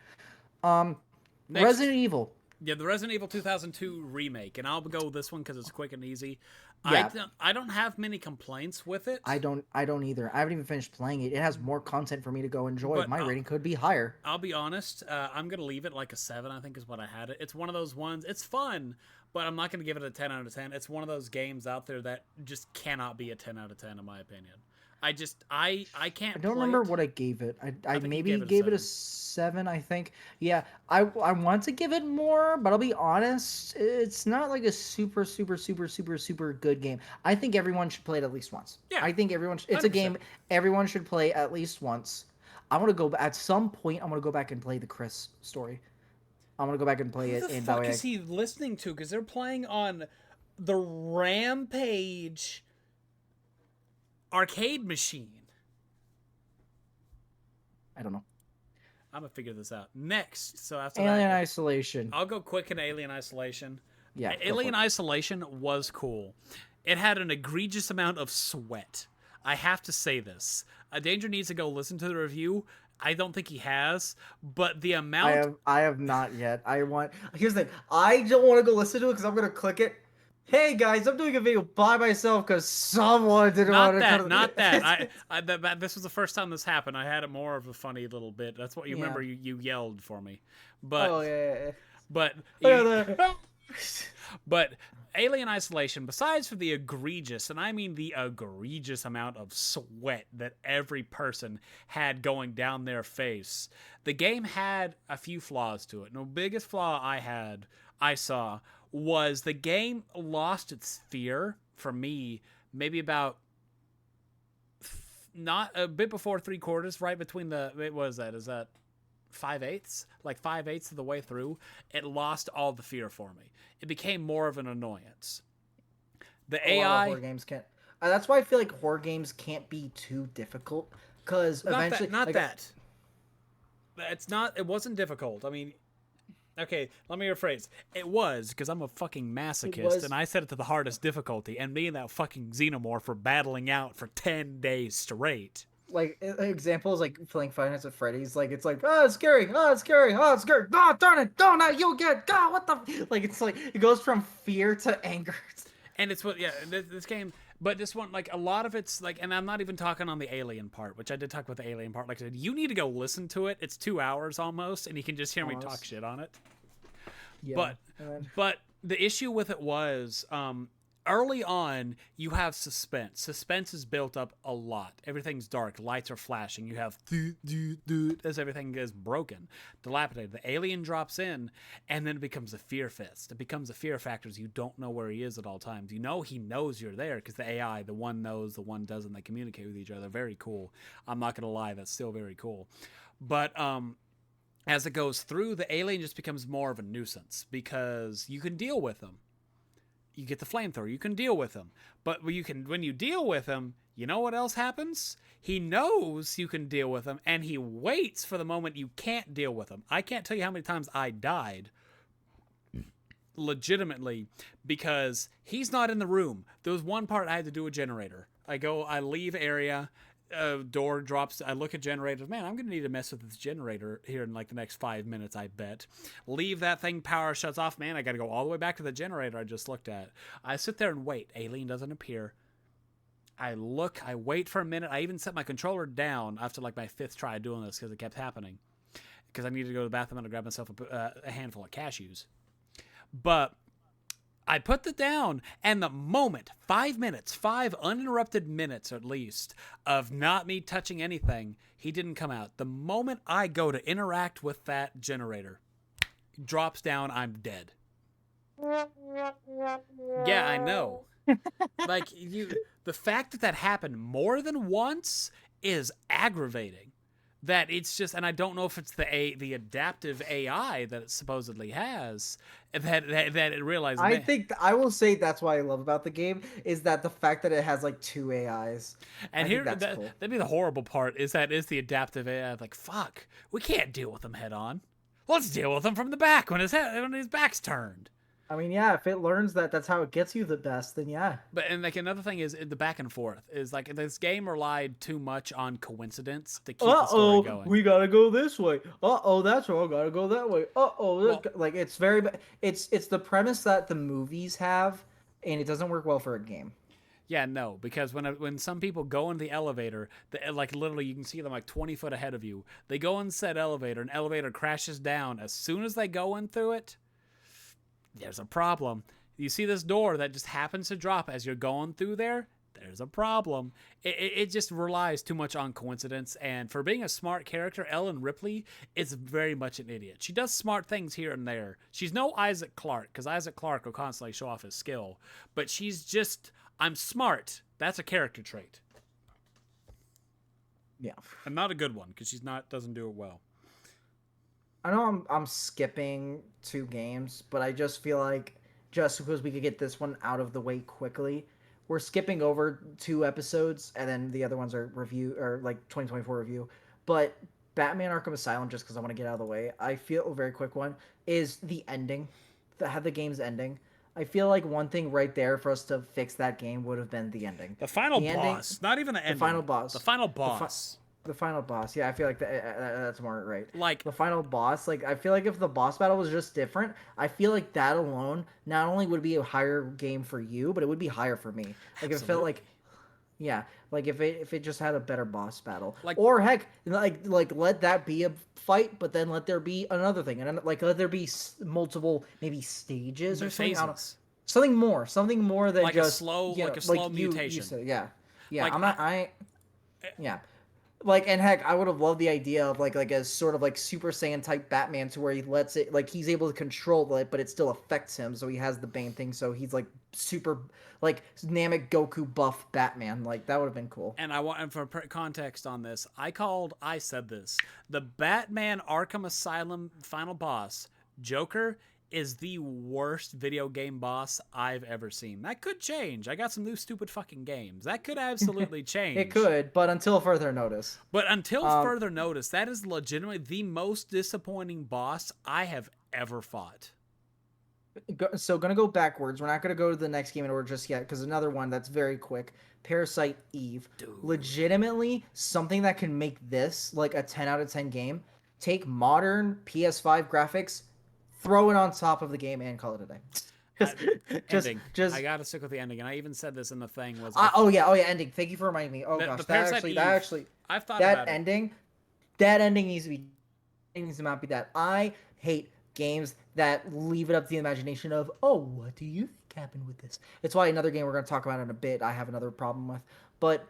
Resident Evil. Yeah, the Resident Evil 2002 remake, and I'll go with this one because it's quick and easy. Yeah. I don't have many complaints with it. I don't either. I haven't even finished playing it. It has more content for me to go enjoy. But My rating could be higher. I'll be honest. I'm gonna leave it like a 7. I think is what I had it. It's one of those ones. It's fun, but I'm not gonna give it a 10 out of 10. It's one of those games out there that just cannot be a 10 out of 10 in my opinion. I can't. I don't remember what I gave it. I maybe gave it a 7. I think. Yeah, I want to give it more, but I'll be honest, it's not like a super good game. I think everyone should play it at least once. Yeah, I think everyone. It's a game everyone should play at least once. I want to go at some point. I'm gonna go back and play the Chris story. I'm gonna go back and play it. Who the fuck is he listening to? Because they're playing on the Rampage arcade machine. I don't know. I'm gonna figure this out next. So after Alien Isolation. I'll go quick in Alien Isolation. Yeah, Alien Isolation was cool. It had an egregious amount of sweat. I have to say this. Danger needs to go listen to the review. I don't think he has, but the amount I have not yet. Here's the thing. I don't want to go listen to it because I'm gonna click it. Hey guys, I'm doing a video by myself because someone didn't want to. Not that. This was the first time this happened. I had it more of a funny little bit. That's what you remember. You yelled for me, but but Alien Isolation. Besides for the egregious, and I mean the egregious amount of sweat that every person had going down their face, the game had a few flaws to it. And the biggest flaw I saw was the game lost its fear for me maybe about not a bit before 3/4, right between is that 5/8, like 5/8 of the way through. It lost all the fear for me. It became more of an annoyance. The AI horror games can't. That's why I feel like horror games can't be too difficult because eventually it wasn't difficult. I mean, okay, let me rephrase. It was, because I'm a fucking masochist, and I set it to the hardest difficulty, and me and that fucking xenomorph were battling out for 10 days straight. Like, examples, like, playing Five Nights at Freddy's, like, it's like, oh, it's scary, oh, it's scary, oh, it's scary, oh, darn it, don't now, you get, God, what the, like, it's like, it goes from fear to anger. And it's what, yeah, this game, but this one, like, a lot of it's, like, and I'm not even talking on the alien part, which I did talk about the alien part. Like I said, you need to go listen to it. It's 2 hours almost, and you can just hear me talk shit on it. Yeah, but the issue with it was, early on, you have suspense. Suspense is built up a lot. Everything's dark. Lights are flashing. You have as everything is broken, dilapidated. The alien drops in, and then it becomes a fear fest. It becomes a fear factor. You don't know where he is at all times. You know he knows you're there because the AI, the one knows, the one doesn't. They communicate with each other. Very cool. I'm not going to lie. That's still very cool. But as it goes through, the alien just becomes more of a nuisance because you can deal with them. You get the flamethrower. You can deal with him. But when you deal with him, you know what else happens? He knows you can deal with him, and he waits for the moment you can't deal with him. I can't tell you how many times I died legitimately because he's not in the room. There was one part I had to do a generator. I leave area, door drops. I look at generator. Man, I'm going to need to mess with this generator here in like the next 5 minutes, I bet. Leave that thing, power shuts off. Man, I got to go all the way back to the generator I just looked at. I sit there and wait. Alien doesn't appear. I look, I wait for a minute. I even set my controller down after like my 5th try doing this because it kept happening. Because I needed to go to the bathroom and grab myself a handful of cashews. But I put it down, and the moment, 5 minutes, 5 uninterrupted minutes at least, of not me touching anything, he didn't come out. The moment I go to interact with that generator, drops down, I'm dead. Yeah, I know. Like, the fact that happened more than once is aggravating. That it's just, and I don't know if it's the adaptive AI that it supposedly has that it realized. I think I will say that's what I love about the game is that the fact that it has like 2 AIs. And here, that'd be the horrible part is the adaptive AI. Like, fuck, we can't deal with them head on. Let's deal with them from the back when his back's turned. I mean, yeah, if it learns that that's how it gets you the best, then yeah. But and like another thing is the back and forth is like this game relied too much on coincidence to keep the story Uh-oh, going. we gotta go this way. Uh-oh, that's wrong. Gotta go that way. Uh-oh, Well, like it's very, it's the premise that the movies have, and it doesn't work well for a game. yeah, no, because when some people go in the elevator, like literally you can see them like 20 foot ahead of you. They go in said elevator, and elevator crashes down. As soon as they go in through it, there's a problem. You see this door that just happens to drop as you're going through there. There's a problem. It just relies too much on coincidence. And for being a smart character, Ellen Ripley is very much an idiot. She does smart things here and there. She's no Isaac Clarke, because Isaac Clarke will constantly show off his skill. But she's just, I'm smart. That's a character trait. Yeah. And not a good one, because doesn't do it well. I know I'm skipping 2 games, but I just feel like just because we could get this one out of the way quickly, we're skipping over 2 episodes, and then the other ones are review or like 2024 review. But Batman Arkham Asylum, just because I want to get out of the way, I feel a very quick one is the ending, how the game's ending. I feel like one thing right there for us to fix that game would have been the ending. The final The ending, boss, not even the ending. the final boss. The final boss. The final boss. Yeah, I feel like that's more right. Like, The final boss, like I feel like if the boss battle was just different, I feel like that alone not only would be a higher game for you, but it would be higher for me. Like if it felt like, yeah, like if it just had a better boss battle, like, or heck, like let that be a fight, but then let there be another thing, and then, like let there be multiple maybe stages or something. I don't know. phases. Something more than Like just a slow, you know, like a slow you mutation. said, yeah, yeah. Like, I'm not. Yeah. Like, and heck, I would have loved the idea of like a sort of like Super Saiyan type Batman to where he lets it, like he's able to control it, but it still affects him. So he has the Bane thing. So he's like super like Namek Goku buff Batman. Like that would have been cool. And for context on this, I said this: the Batman Arkham Asylum final boss, Joker, is the worst video game boss I've ever seen. That could change. I got some new stupid fucking games. That could absolutely change. It could, but until further notice. But until further notice, that is legitimately the most disappointing boss I have ever fought. So gonna go backwards. We're not gonna go to the next game in order just yet, because another one that's very quick. Parasite Eve. Dude. Legitimately something that can make this like a 10 out of 10 game. Take modern PS5 graphics, throw it on top of the game, and call it a day. Just I gotta stick with the ending, and I even said this in the thing was. Oh yeah, ending. Thank you for reminding me. Oh gosh, that actually, I've thought that about ending, that ending needs to not be that. I hate games that leave it up to the imagination of, oh, what do you think happened with this? It's why another game we're gonna talk about in a bit, I have another problem with, but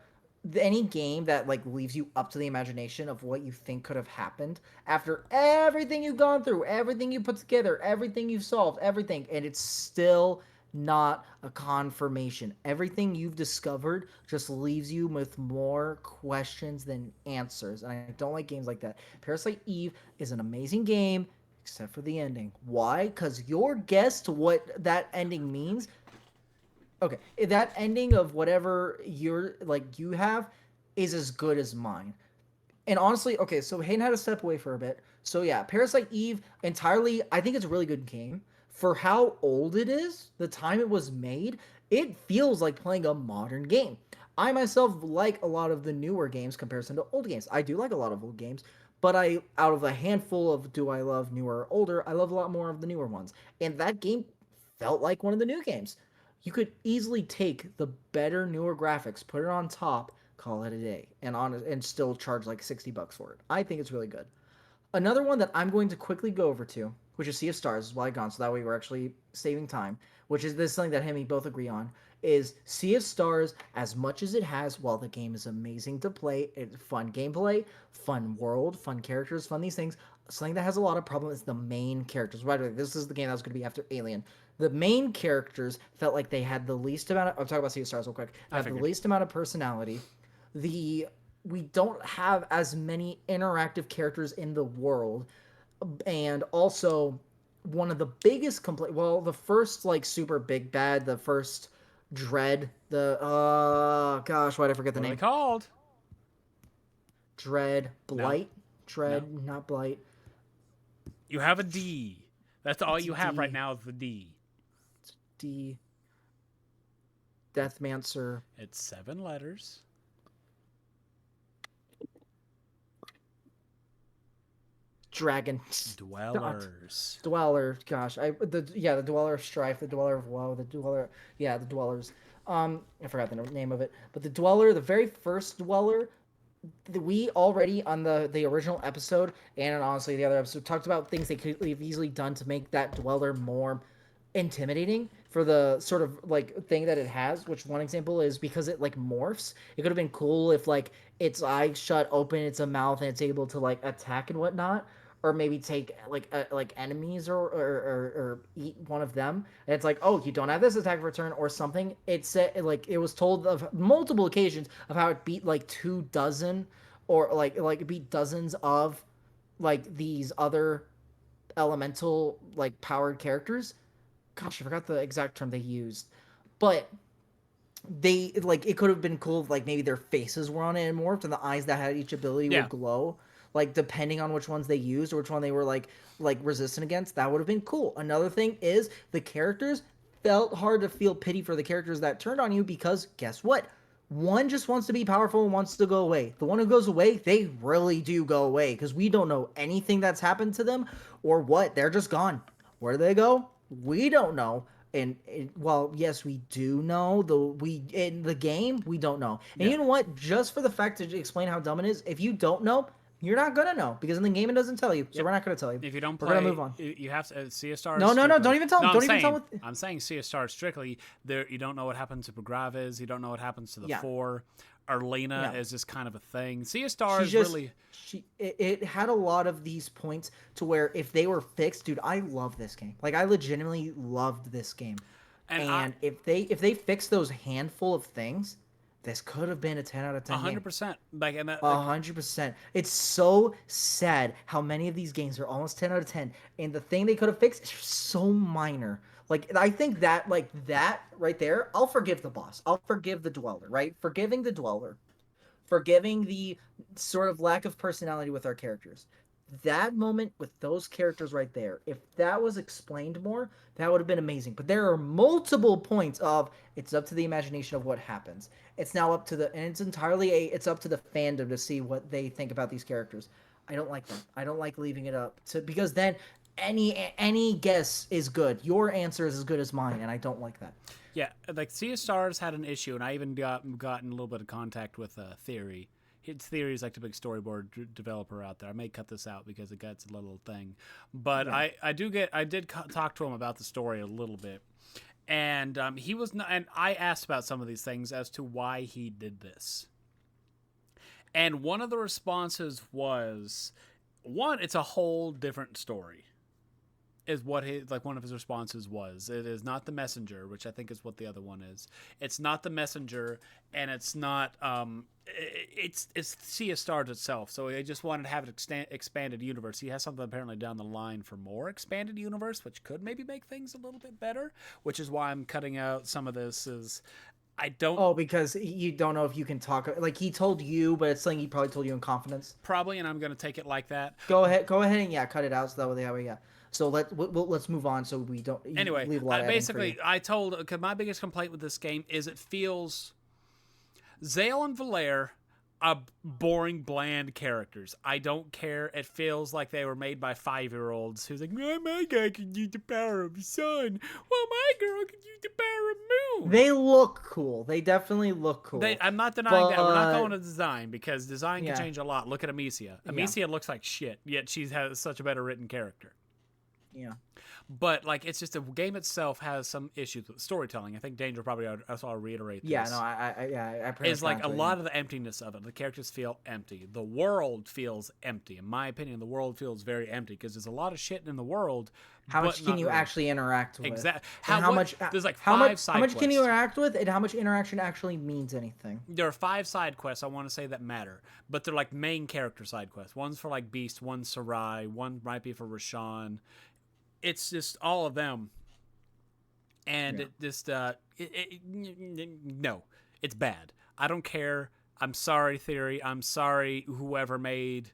any game that like leaves you up to the imagination of what you think could have happened after everything you've gone through, everything you put together, everything you've solved, everything, and it's still not a confirmation. Everything you've discovered just leaves you with more questions than answers, and I don't like games like that. Parasite Eve is an amazing game except for the ending. Why? Because your guess to what that ending means. Okay, that ending of whatever you have is as good as mine. And honestly, okay, so Hayden had to step away for a bit. So yeah, Parasite Eve entirely, I think it's a really good game. For how old it is, the time it was made, it feels like playing a modern game. I myself like a lot of the newer games comparison to old games. I do like a lot of old games, but out of a handful of do I love newer or older, I love a lot more of the newer ones. And that game felt like one of the new games. You could easily take the better, newer graphics, put it on top, call it a day, and still charge like $60 for it. I think it's really good. Another one that I'm going to quickly go over to, which is Sea of Stars, is why I gone, so that way we're actually saving time, which is this something that him and me both agree on, is Sea of Stars, as much as it has, while the game is amazing to play, it's fun gameplay, fun world, fun characters, fun these things, something that has a lot of problems is the main characters. By the way, this is the game that was going to be after Alien. The main characters felt like they had the least amount of... I'll talk about Sea of Stars real quick. Have the least amount of personality. We don't have as many interactive characters in the world. And also, one of the biggest the first, like, super big bad, the first Dread, gosh, why'd I forget the name? What are they called? Dread, Blight? No. Dread, No. not Blight. You have a D. That's all you have right now is the D. D. Deathmancer. It's 7 letters. Dragon. Dwellers. Dweller. Gosh, the Dweller of Strife, the Dweller of Woe, the Dweller. Yeah, the Dwellers. I forgot the name of it, but the Dweller, the very first Dweller, we already on the original episode and honestly the other episode talked about things they could have easily done to make that Dweller more intimidating for the sort of like thing that it has, which one example is because it like morphs. It could have been cool if like its eyes shut open, it's a mouth, and it's able to like attack and whatnot, or maybe take like enemies or eat one of them. And it's like, oh, you don't have this attack return or something. It said like it was told of multiple occasions of how it beat like 24 or like it beat dozens of like these other elemental like powered characters. Gosh, I forgot the exact term they used, but they like it could have been cool if like maybe their faces were on it and morphed and the eyes that had each ability Yeah. would glow, like depending on which ones they used or which one they were like resistant against. That would have been cool. Another thing is the characters felt hard to feel pity for the characters that turned on you because guess what, one just wants to be powerful and wants to go away. The one who goes away, they really do go away because we don't know anything that's happened to them or what. They're just gone. Where do they go? We don't know. And well, yes, we do know. We in the game, we don't know. And you know what? Just for the fact to explain how dumb it is, if you don't know, you're not gonna know because in the game it doesn't tell you. So we're not gonna tell you. If you don't play, we're gonna move on. You have to see a star. No, don't even tell them. Don't even tell them. I'm saying see a star strictly. There, you don't know what happens to Graves. You don't know what happens to the 4. Arlena is just kind of a thing. See a star is really. It had a lot of these points to where if they were fixed, dude, I love this game. Like I legitimately loved this game. And if they fix those handful of things, this could have been a 10 out of 10 100%. Like 100%. It's so sad how many of these games are almost 10 out of 10, and the thing they could have fixed is so minor. Like I think that like that right there, I'll forgive the boss. I'll forgive the Dweller, right? Forgiving the Dweller, forgiving the sort of lack of personality with our characters. That moment with those characters right there, if that was explained more, that would have been amazing. But there are multiple points of it's up to the imagination of what happens. It's now up to and it's entirely it's up to the fandom to see what they think about these characters. I don't like that. I don't like leaving it up to because then any guess is good. Your answer is as good as mine, and I don't like that. Yeah, like Sea of Stars had an issue, and I even gotten a little bit of contact with Theory. Theory is like the big storyboard developer out there. I may cut this out because it gets a little thing, but yeah. I did talk to him about the story a little bit, and he was not, and I asked about some of these things as to why he did this, and one of the responses was, one, it's a whole different story. Is what one of his responses was. It is not the messenger, which I think is what the other one is. It's not the messenger, and it's not. It's Sea of Stars itself. So he just wanted to have an expanded universe. He has something apparently down the line for more expanded universe, which could maybe make things a little bit better. Which is why I'm cutting out some of this. I don't. Oh, because you don't know if you can talk. Like he told you, but it's something he probably told you in confidence. Probably, and I'm going to take it like that. Go ahead, and cut it out so that way, yeah. So let's move on so we don't. Anyway, leave a lot basically, I told because my biggest complaint with this game is it feels Zale and Valere are boring, bland characters. I don't care. It feels like they were made by 5-year-olds who's like, my guy can use the power of the sun. Well, my girl can use the power of moon. They look cool. They definitely look cool. I'm not denying that. We're not going to design because design can change a lot. Look at Amicia. Amicia looks like shit, yet she has such a better written character. Yeah. But, like, it's just the game itself has some issues with storytelling. I think Danger probably, I'll reiterate this. Yeah, no, I is like a lot of the emptiness of it. The characters feel empty. The world feels empty. In my opinion, the world feels very empty because there's a lot of shit in the world. How much can you actually interact with? Exactly. How much? There's like how 5 much, side How much quests. can you interact with, and how much interaction actually means anything? There are 5 side quests I want to say that matter, but they're like main character side quests. One's for like Beast, one's Sarai, one might be for Rashawn. It's just all of them, and it just no, it's bad. I don't care. I'm sorry, Theory. I'm sorry, whoever made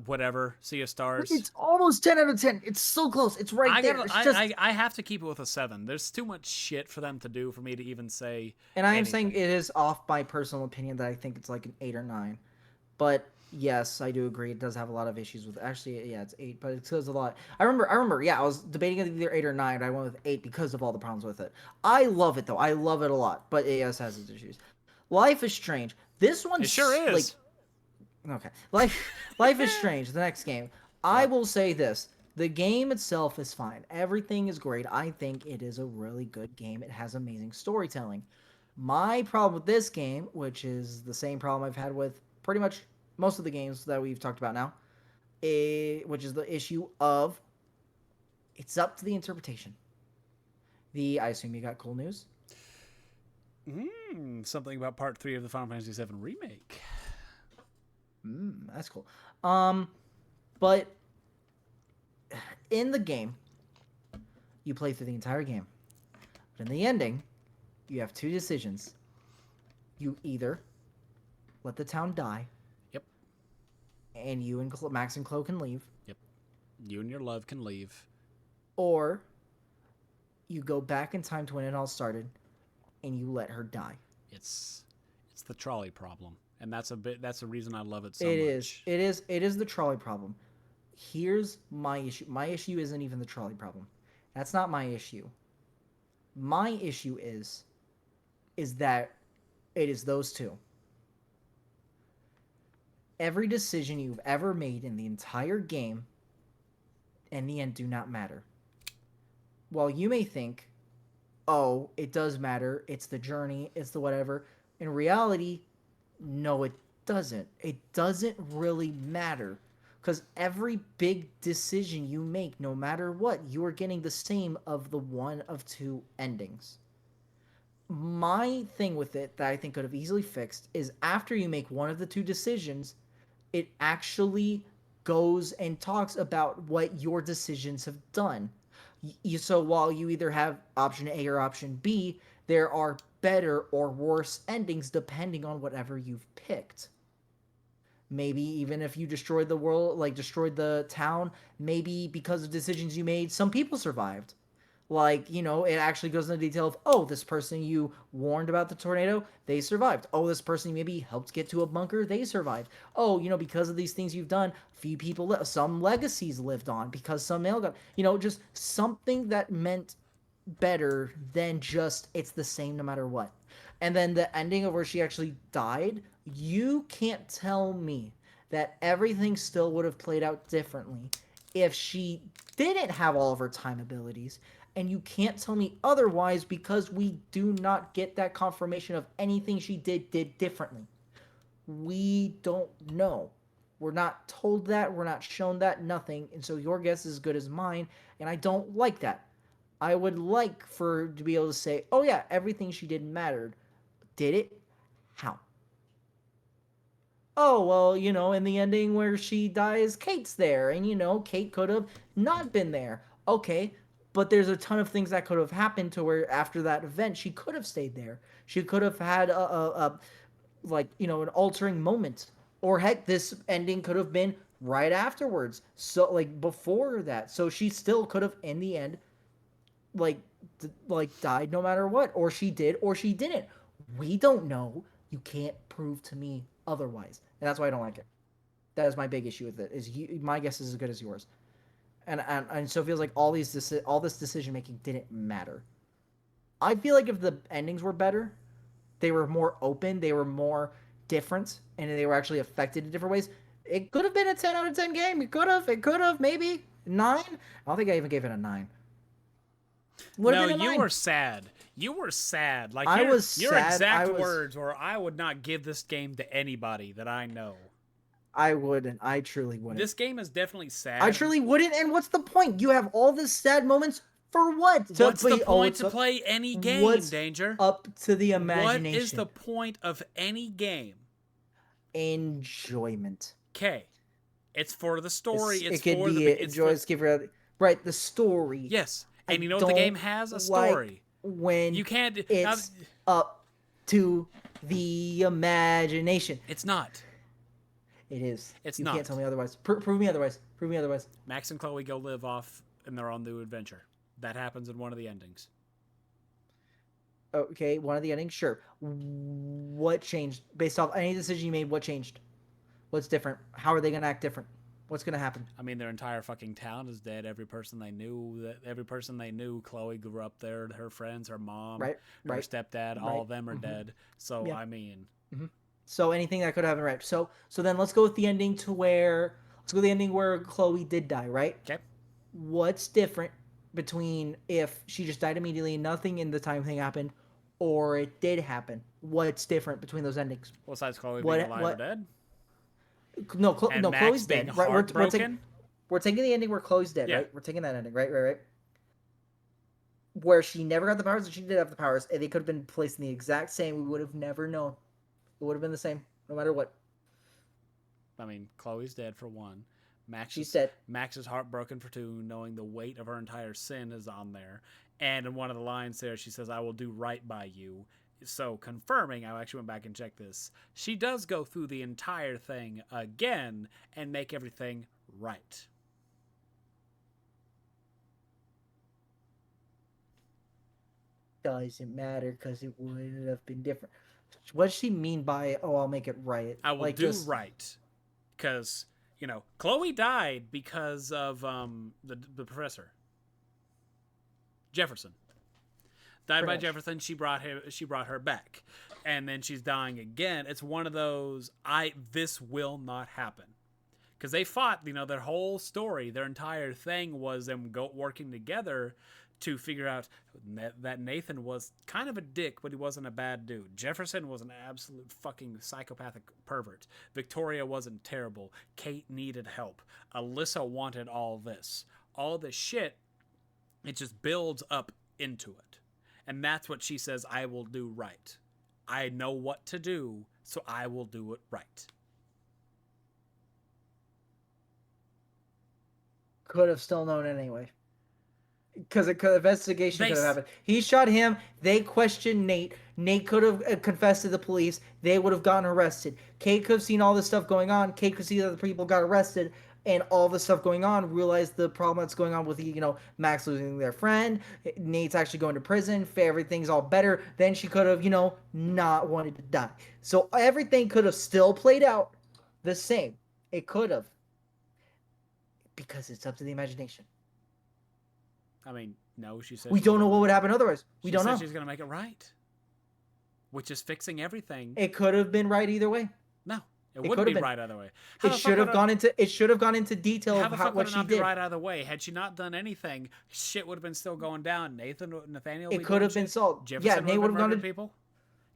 whatever, Sea of Stars. It's almost 10 out of 10. It's so close. It's right there. It's just... I have to keep it with a 7. There's too much shit for them to do for me to even say. And I am anything. saying it is off my personal opinion that I think it's like an 8 or 9. But yes, I do agree. It does have a lot of issues with. Actually, yeah, it's 8, but it says a lot. I remember. Yeah, I was debating either 8 or 9. I went with 8 because of all the problems with it. I love it though. I love it a lot. But it yes has its issues. Life is Strange. This one It sure is. Okay. Life is Strange, the next game. I will say this. The game itself is fine. Everything is great. I think it is a really good game. It has amazing storytelling. My problem with this game, which is the same problem I've had with pretty much most of the games that we've talked about now, which is the issue of it's up to the interpretation. I assume you got cool news? Something about Part 3 of the Final Fantasy VII Remake. That's cool. But in the game, you play through the entire game. But in the ending, you have 2 decisions. You either let the town die. Yep. And you and Max and Chloe can leave. Yep. You and your love can leave. Or you go back in time to when it all started, and you let her die. It's the trolley problem. And that's the reason I love it so much. It is the trolley problem. Here's my issue. My issue isn't even the trolley problem. That's not my issue. My issue is that it is those 2. Every decision you've ever made in the entire game, in the end, do not matter. While you may think, oh, it does matter, it's the journey, it's the whatever, in reality, no, it doesn't. It doesn't really matter. Because every big decision you make, no matter what, you are getting the same of the one of 2 endings. My thing with it that I think could have easily fixed is after you make one of the 2 decisions, it actually goes and talks about what your decisions have done. So while you either have option A or option B, there are better or worse endings depending on whatever you've picked. Maybe even if you destroyed the world, like destroyed the town, maybe because of decisions you made, some people survived. Like, it actually goes into detail of, oh, this person you warned about the tornado, they survived. Oh, this person you maybe helped get to a bunker, they survived. Oh, because of these things you've done, a few people, some legacies lived on because some male got, just something that meant better than just it's the same no matter what. And then the ending of where she actually died, you can't tell me that everything still would have played out differently if she didn't have all of her time abilities. And you can't tell me otherwise because we do not get that confirmation of anything she did differently. We don't know. We're not told that. We're not shown that. Nothing. And so your guess is as good as mine. And I don't like that. I would like for her to be able to say, oh yeah, everything she did mattered. Did it? How? Oh, well, in the ending where she dies, Kate's there. And, Kate could have not been there. Okay, but there's a ton of things that could have happened to where after that event, she could have stayed there. She could have had an altering moment. Or heck, this ending could have been right afterwards. So, before that. So she still could have, in the end, died no matter what. Or she did, or she didn't. We don't know. You can't prove to me otherwise. And that's why I don't like it. That is my big issue with it. My guess is as good as yours. And so it feels like all this decision making didn't matter. I feel like if the endings were better, they were more open, they were more different, and they were actually affected in different ways, it could have been a 10 out of 10 game. It could have, maybe 9. I don't think I even gave it a 9. No, you were sad. You were sad. Like I was your sad. exact words were, "I would not give this game to anybody that I know." I wouldn't. I truly wouldn't. This game is definitely sad. I truly wouldn't. And what's the point? You have all these sad moments for what? What's the point to play any game, Danger? Up to the imagination. What is the point of any game? Enjoyment. Okay. It's for the story. Right, the story. Yes. And you know what the game has? A story. When you can't. It's up to the imagination. It's not. It is. It's You not. can't tell me otherwise. Prove me otherwise. Prove me otherwise. Max and Chloe go live off in their own new adventure. That happens in one of the endings. Okay, one of the endings. Sure. What changed based off any decision you made? What changed? What's different? How are they gonna act different? What's gonna happen? I mean, their entire fucking town is dead. Every person they knew, Chloe grew up there. Her friends, her mom, Right. her Right. stepdad, Right. all of them are dead. So Yeah. I mean, So anything that could have happened, right? So then let's go with the ending to where Chloe did die, right? okay. What's different between if she just died immediately and nothing in the time thing happened, or it did happen? What's different between those endings? Well, besides Chloe being What alive or dead, and no, Max Chloe's being dead, right? heartbroken. We're taking the ending where Chloe's dead, Yeah. right? We're taking that ending, right? Where she never got the powers and she did have the powers, and they could have been placed in the exact same. We would have never known. It would have been the same, no matter what. I mean, Chloe's dead for one. She's dead. Max is heartbroken for two, knowing the weight of her entire sin is on there. And in one of the lines there, she says, "I will do right by you." So confirming, I actually went back and checked this. She does go through the entire thing again and make everything right. Doesn't matter because it would have been different. What does she mean by "oh, I'll make it right"? I will do right, because Chloe died because of the professor Jefferson. Died by Jefferson. She brought her back, and then she's dying again. It's one of those this will not happen, because they fought. Their whole story, their entire thing was them working together to figure out that Nathan was kind of a dick, but he wasn't a bad dude. Jefferson was an absolute fucking psychopathic pervert. Victoria wasn't terrible. Kate needed help. Alyssa wanted all this. All this shit, it just builds up into it. And that's what she says, "I will do right. I know what to do, so I will do it right." Could have still known anyway. Because investigation could have happened. He shot him. They questioned Nate. Nate could have confessed to the police. They would have gotten arrested. Kate could have seen all this stuff going on. Kate could see that the people got arrested, and all this stuff going on. Realized the problem that's going on with Max losing their friend. Nate's actually going to prison. Everything's all better. Then she could have not wanted to die. So everything could have still played out the same. It could have, because it's up to the imagination. I mean, no, she said... We don't know what would happen otherwise. We don't know. She's going to make it right, which is fixing everything. It could have been right either way. No, it wouldn't be right either way. It should have gone into detail of what she did. Be right either way. Had she not done anything, shit would have been still going down. Nathaniel. It could have been solved. Jefferson Nate would have gone to people.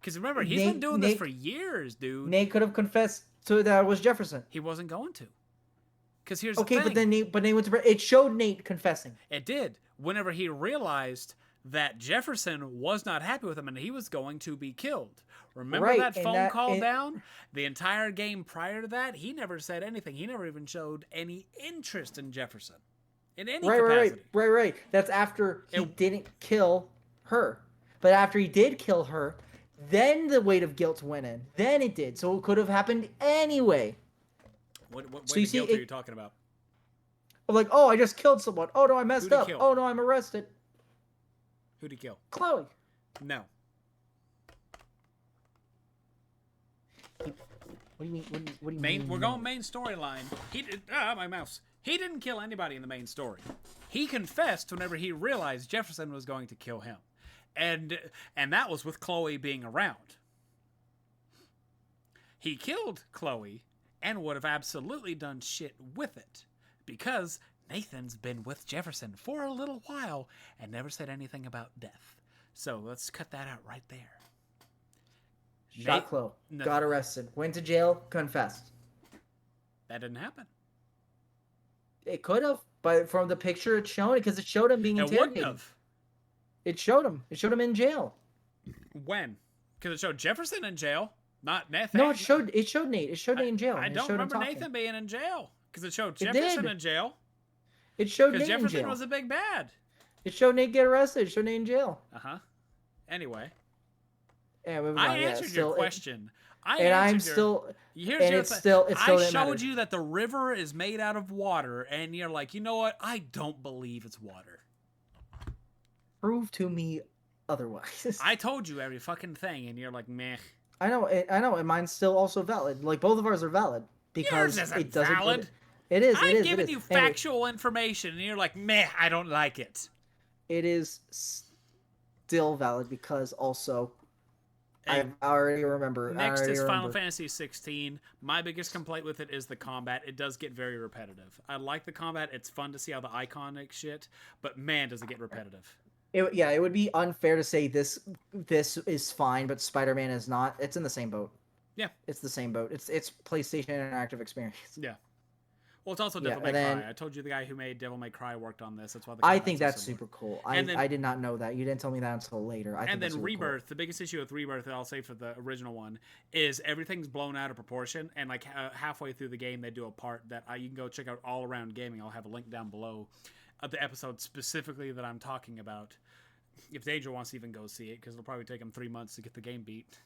Because remember, he's been doing this for years, dude. Nate could have confessed to that it was Jefferson. He wasn't going to. Because here's the thing. Okay, but Nate went to... It showed Nate confessing. It did. Whenever he realized that Jefferson was not happy with him and he was going to be killed. Remember that phone call down? The entire game prior to that, he never said anything. He never even showed any interest in Jefferson. In any capacity. Right. That's after he didn't kill her. But after he did kill her, then the weight of guilt went in. Then it did. So it could have happened anyway. What weight of guilt are you talking about? Like, oh, I just killed someone. Oh, no, I messed up. Oh, no, I'm arrested. Who'd he kill? Chloe. No. What do you mean? What do you mean? We're going main storyline. My mouse. He didn't kill anybody in the main story. He confessed whenever he realized Jefferson was going to kill him. And that was with Chloe being around. He killed Chloe and would have absolutely done shit with it, because Nathan's been with Jefferson for a little while and never said anything about death. So let's cut that out right there. Shot Chloe. Got arrested. Went to jail. Confessed. That didn't happen. It could have, but from the picture it's showing, because it showed him being interrogated. It wouldn't have. It showed him. It showed him in jail. When? Because it showed Jefferson in jail, not Nathan. No, it showed Nate. It showed Nate in jail. I don't remember Nathan being in jail, because it showed Jefferson in jail. It showed Nate in jail. Because Jefferson was a big bad. It showed Nate get arrested. It showed Nate in jail. Uh-huh. Anyway. Yeah, moving I on. Yeah, answered your still, question. I and I'm answered your. still, Here's and your it's thing. still, I didn't showed matter. you that the river is made out of water, and you're like, you know what? I don't believe it's water. Prove to me otherwise. I told you every fucking thing, and you're like, meh. I know, and mine's still also valid. Like both of ours are valid Yours because isn't it doesn't go. valid. It is. It I've is. It given is. you Anyway, factual information, and you're like, meh, I don't like it. it is still valid because also Hey, I already remember. I next already is Final remember. Fantasy 16. My biggest complaint with it is the combat. It does get very repetitive. I like the combat. It's fun to see all the iconic shit, but man, does it get repetitive. It would be unfair to say this is fine, but Spider-Man is not. It's in the same boat. Yeah, It's the same boat. It's PlayStation Interactive Experience. yeah. Well, it's also Yeah, Devil May and then Cry. I told you the guy who made Devil May Cry worked on this. That's why the I combat's think so that's similar. super cool. And then I did not know that. You didn't tell me that until later. I think and that's then super Rebirth, cool. the biggest issue with Rebirth that I'll say for the original one is everything's blown out of proportion. And like halfway through the game, they do a part that you can go check out all around gaming. I'll have a link down below of the episode specifically that I'm talking about. If Danger wants to even go see it, because it'll probably take him 3 months to get the game beat.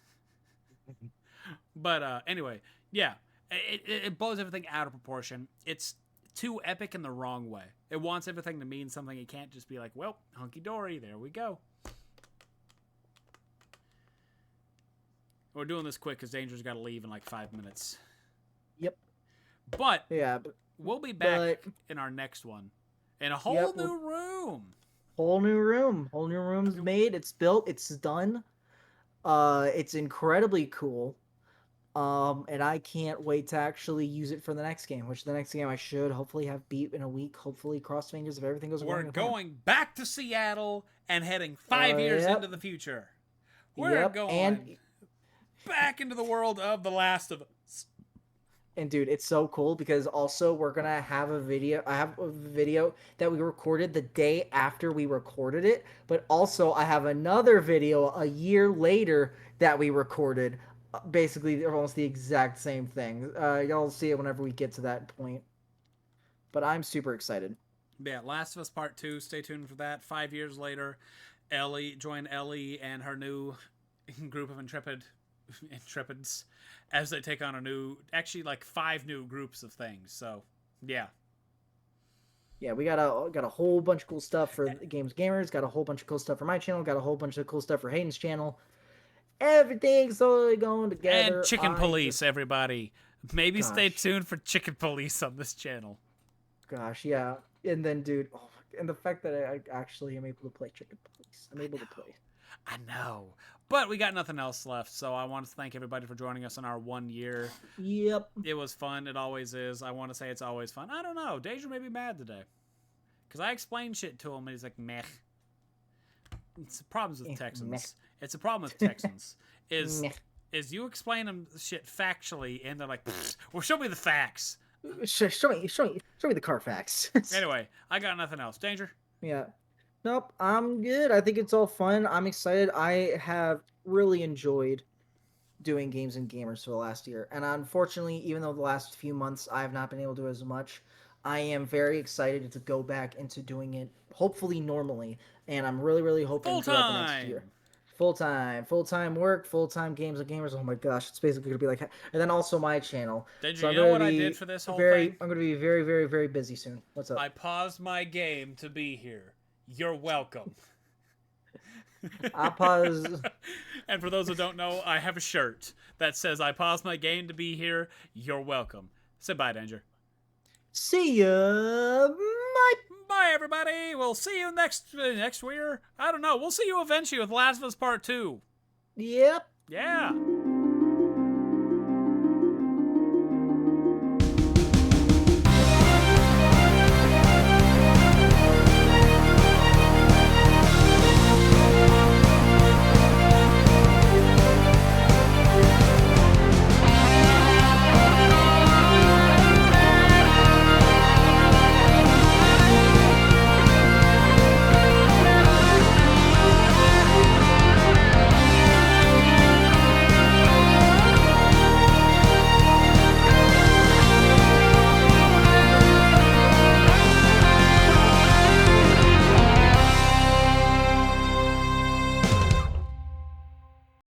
But anyway, yeah, it blows everything out of proportion. It's too epic in the wrong way. It wants everything to mean something. It can't just be like, well, hunky dory, there we go. We're doing this quick because Danger's got to leave in like 5 minutes. Yep. But Yeah. we'll be back in our next one in a whole new room. Whole new room. Whole new room's made. It's built. It's done. It's incredibly cool. And I can't wait to actually use it for the next game, which the next game I should hopefully have beat in a week. Hopefully, cross fingers if everything goes We're according to plan. going back to Seattle and heading 5 years into the future. We're going back into the world of The Last of Us. And dude, it's so cool because also we're gonna have a video. I have a video that we recorded the day after we recorded it, but also I have another video a year later that we recorded. Basically, almost the exact same thing. Y'all see it whenever we get to that point. But I'm super excited. Yeah, Last of Us Part 2. Stay tuned for that. 5 years later, join Ellie and her new group of intrepids as they take on a new, actually like 5 new groups of things. So, yeah. Yeah, we got a whole bunch of cool stuff for Games Gamers. Got a whole bunch of cool stuff for my channel. Got a whole bunch of cool stuff for Hayden's channel. Everything's totally going together. And Chicken Police, everybody. Maybe stay tuned for Chicken Police on this channel. Gosh, yeah. And then, dude, and the fact that I actually am able to play Chicken Police. I'm able to play. I know. But we got nothing else left, so I want to thank everybody for joining us on our 1 year. Yep. It was fun. It always is. I want to say it's always fun. I don't know. Deja may be mad today. Because I explained shit to him, and he's like, meh. It's the problems with Texans. Meh. It's a problem with Texans. is you explain them shit factually, and they're like, well, show me the facts. Show me the Carfax. Anyway, I got nothing else. Danger? Yeah. Nope, I'm good. I think it's all fun. I'm excited. I have really enjoyed doing Games and Gamers for the last year. And unfortunately, even though the last few months I have not been able to do as much, I am very excited to go back into doing it, hopefully normally. And I'm really, really hoping throughout the next year. Full-time work, full-time Games and Gamers. Oh my gosh, it's basically gonna be like, and then also my channel. Danger, So you know what I did for this whole thing? I'm gonna be very, very, very busy soon. What's up? I paused my game to be here. You're welcome. I pause. And for those who don't know, I have a shirt that says I paused my game to be here. You're welcome. Say bye, Danger. See ya. Bye. Bye, everybody. We'll see you next year. I don't know. We'll see you eventually with Last of Us Part 2. Yep. Yeah.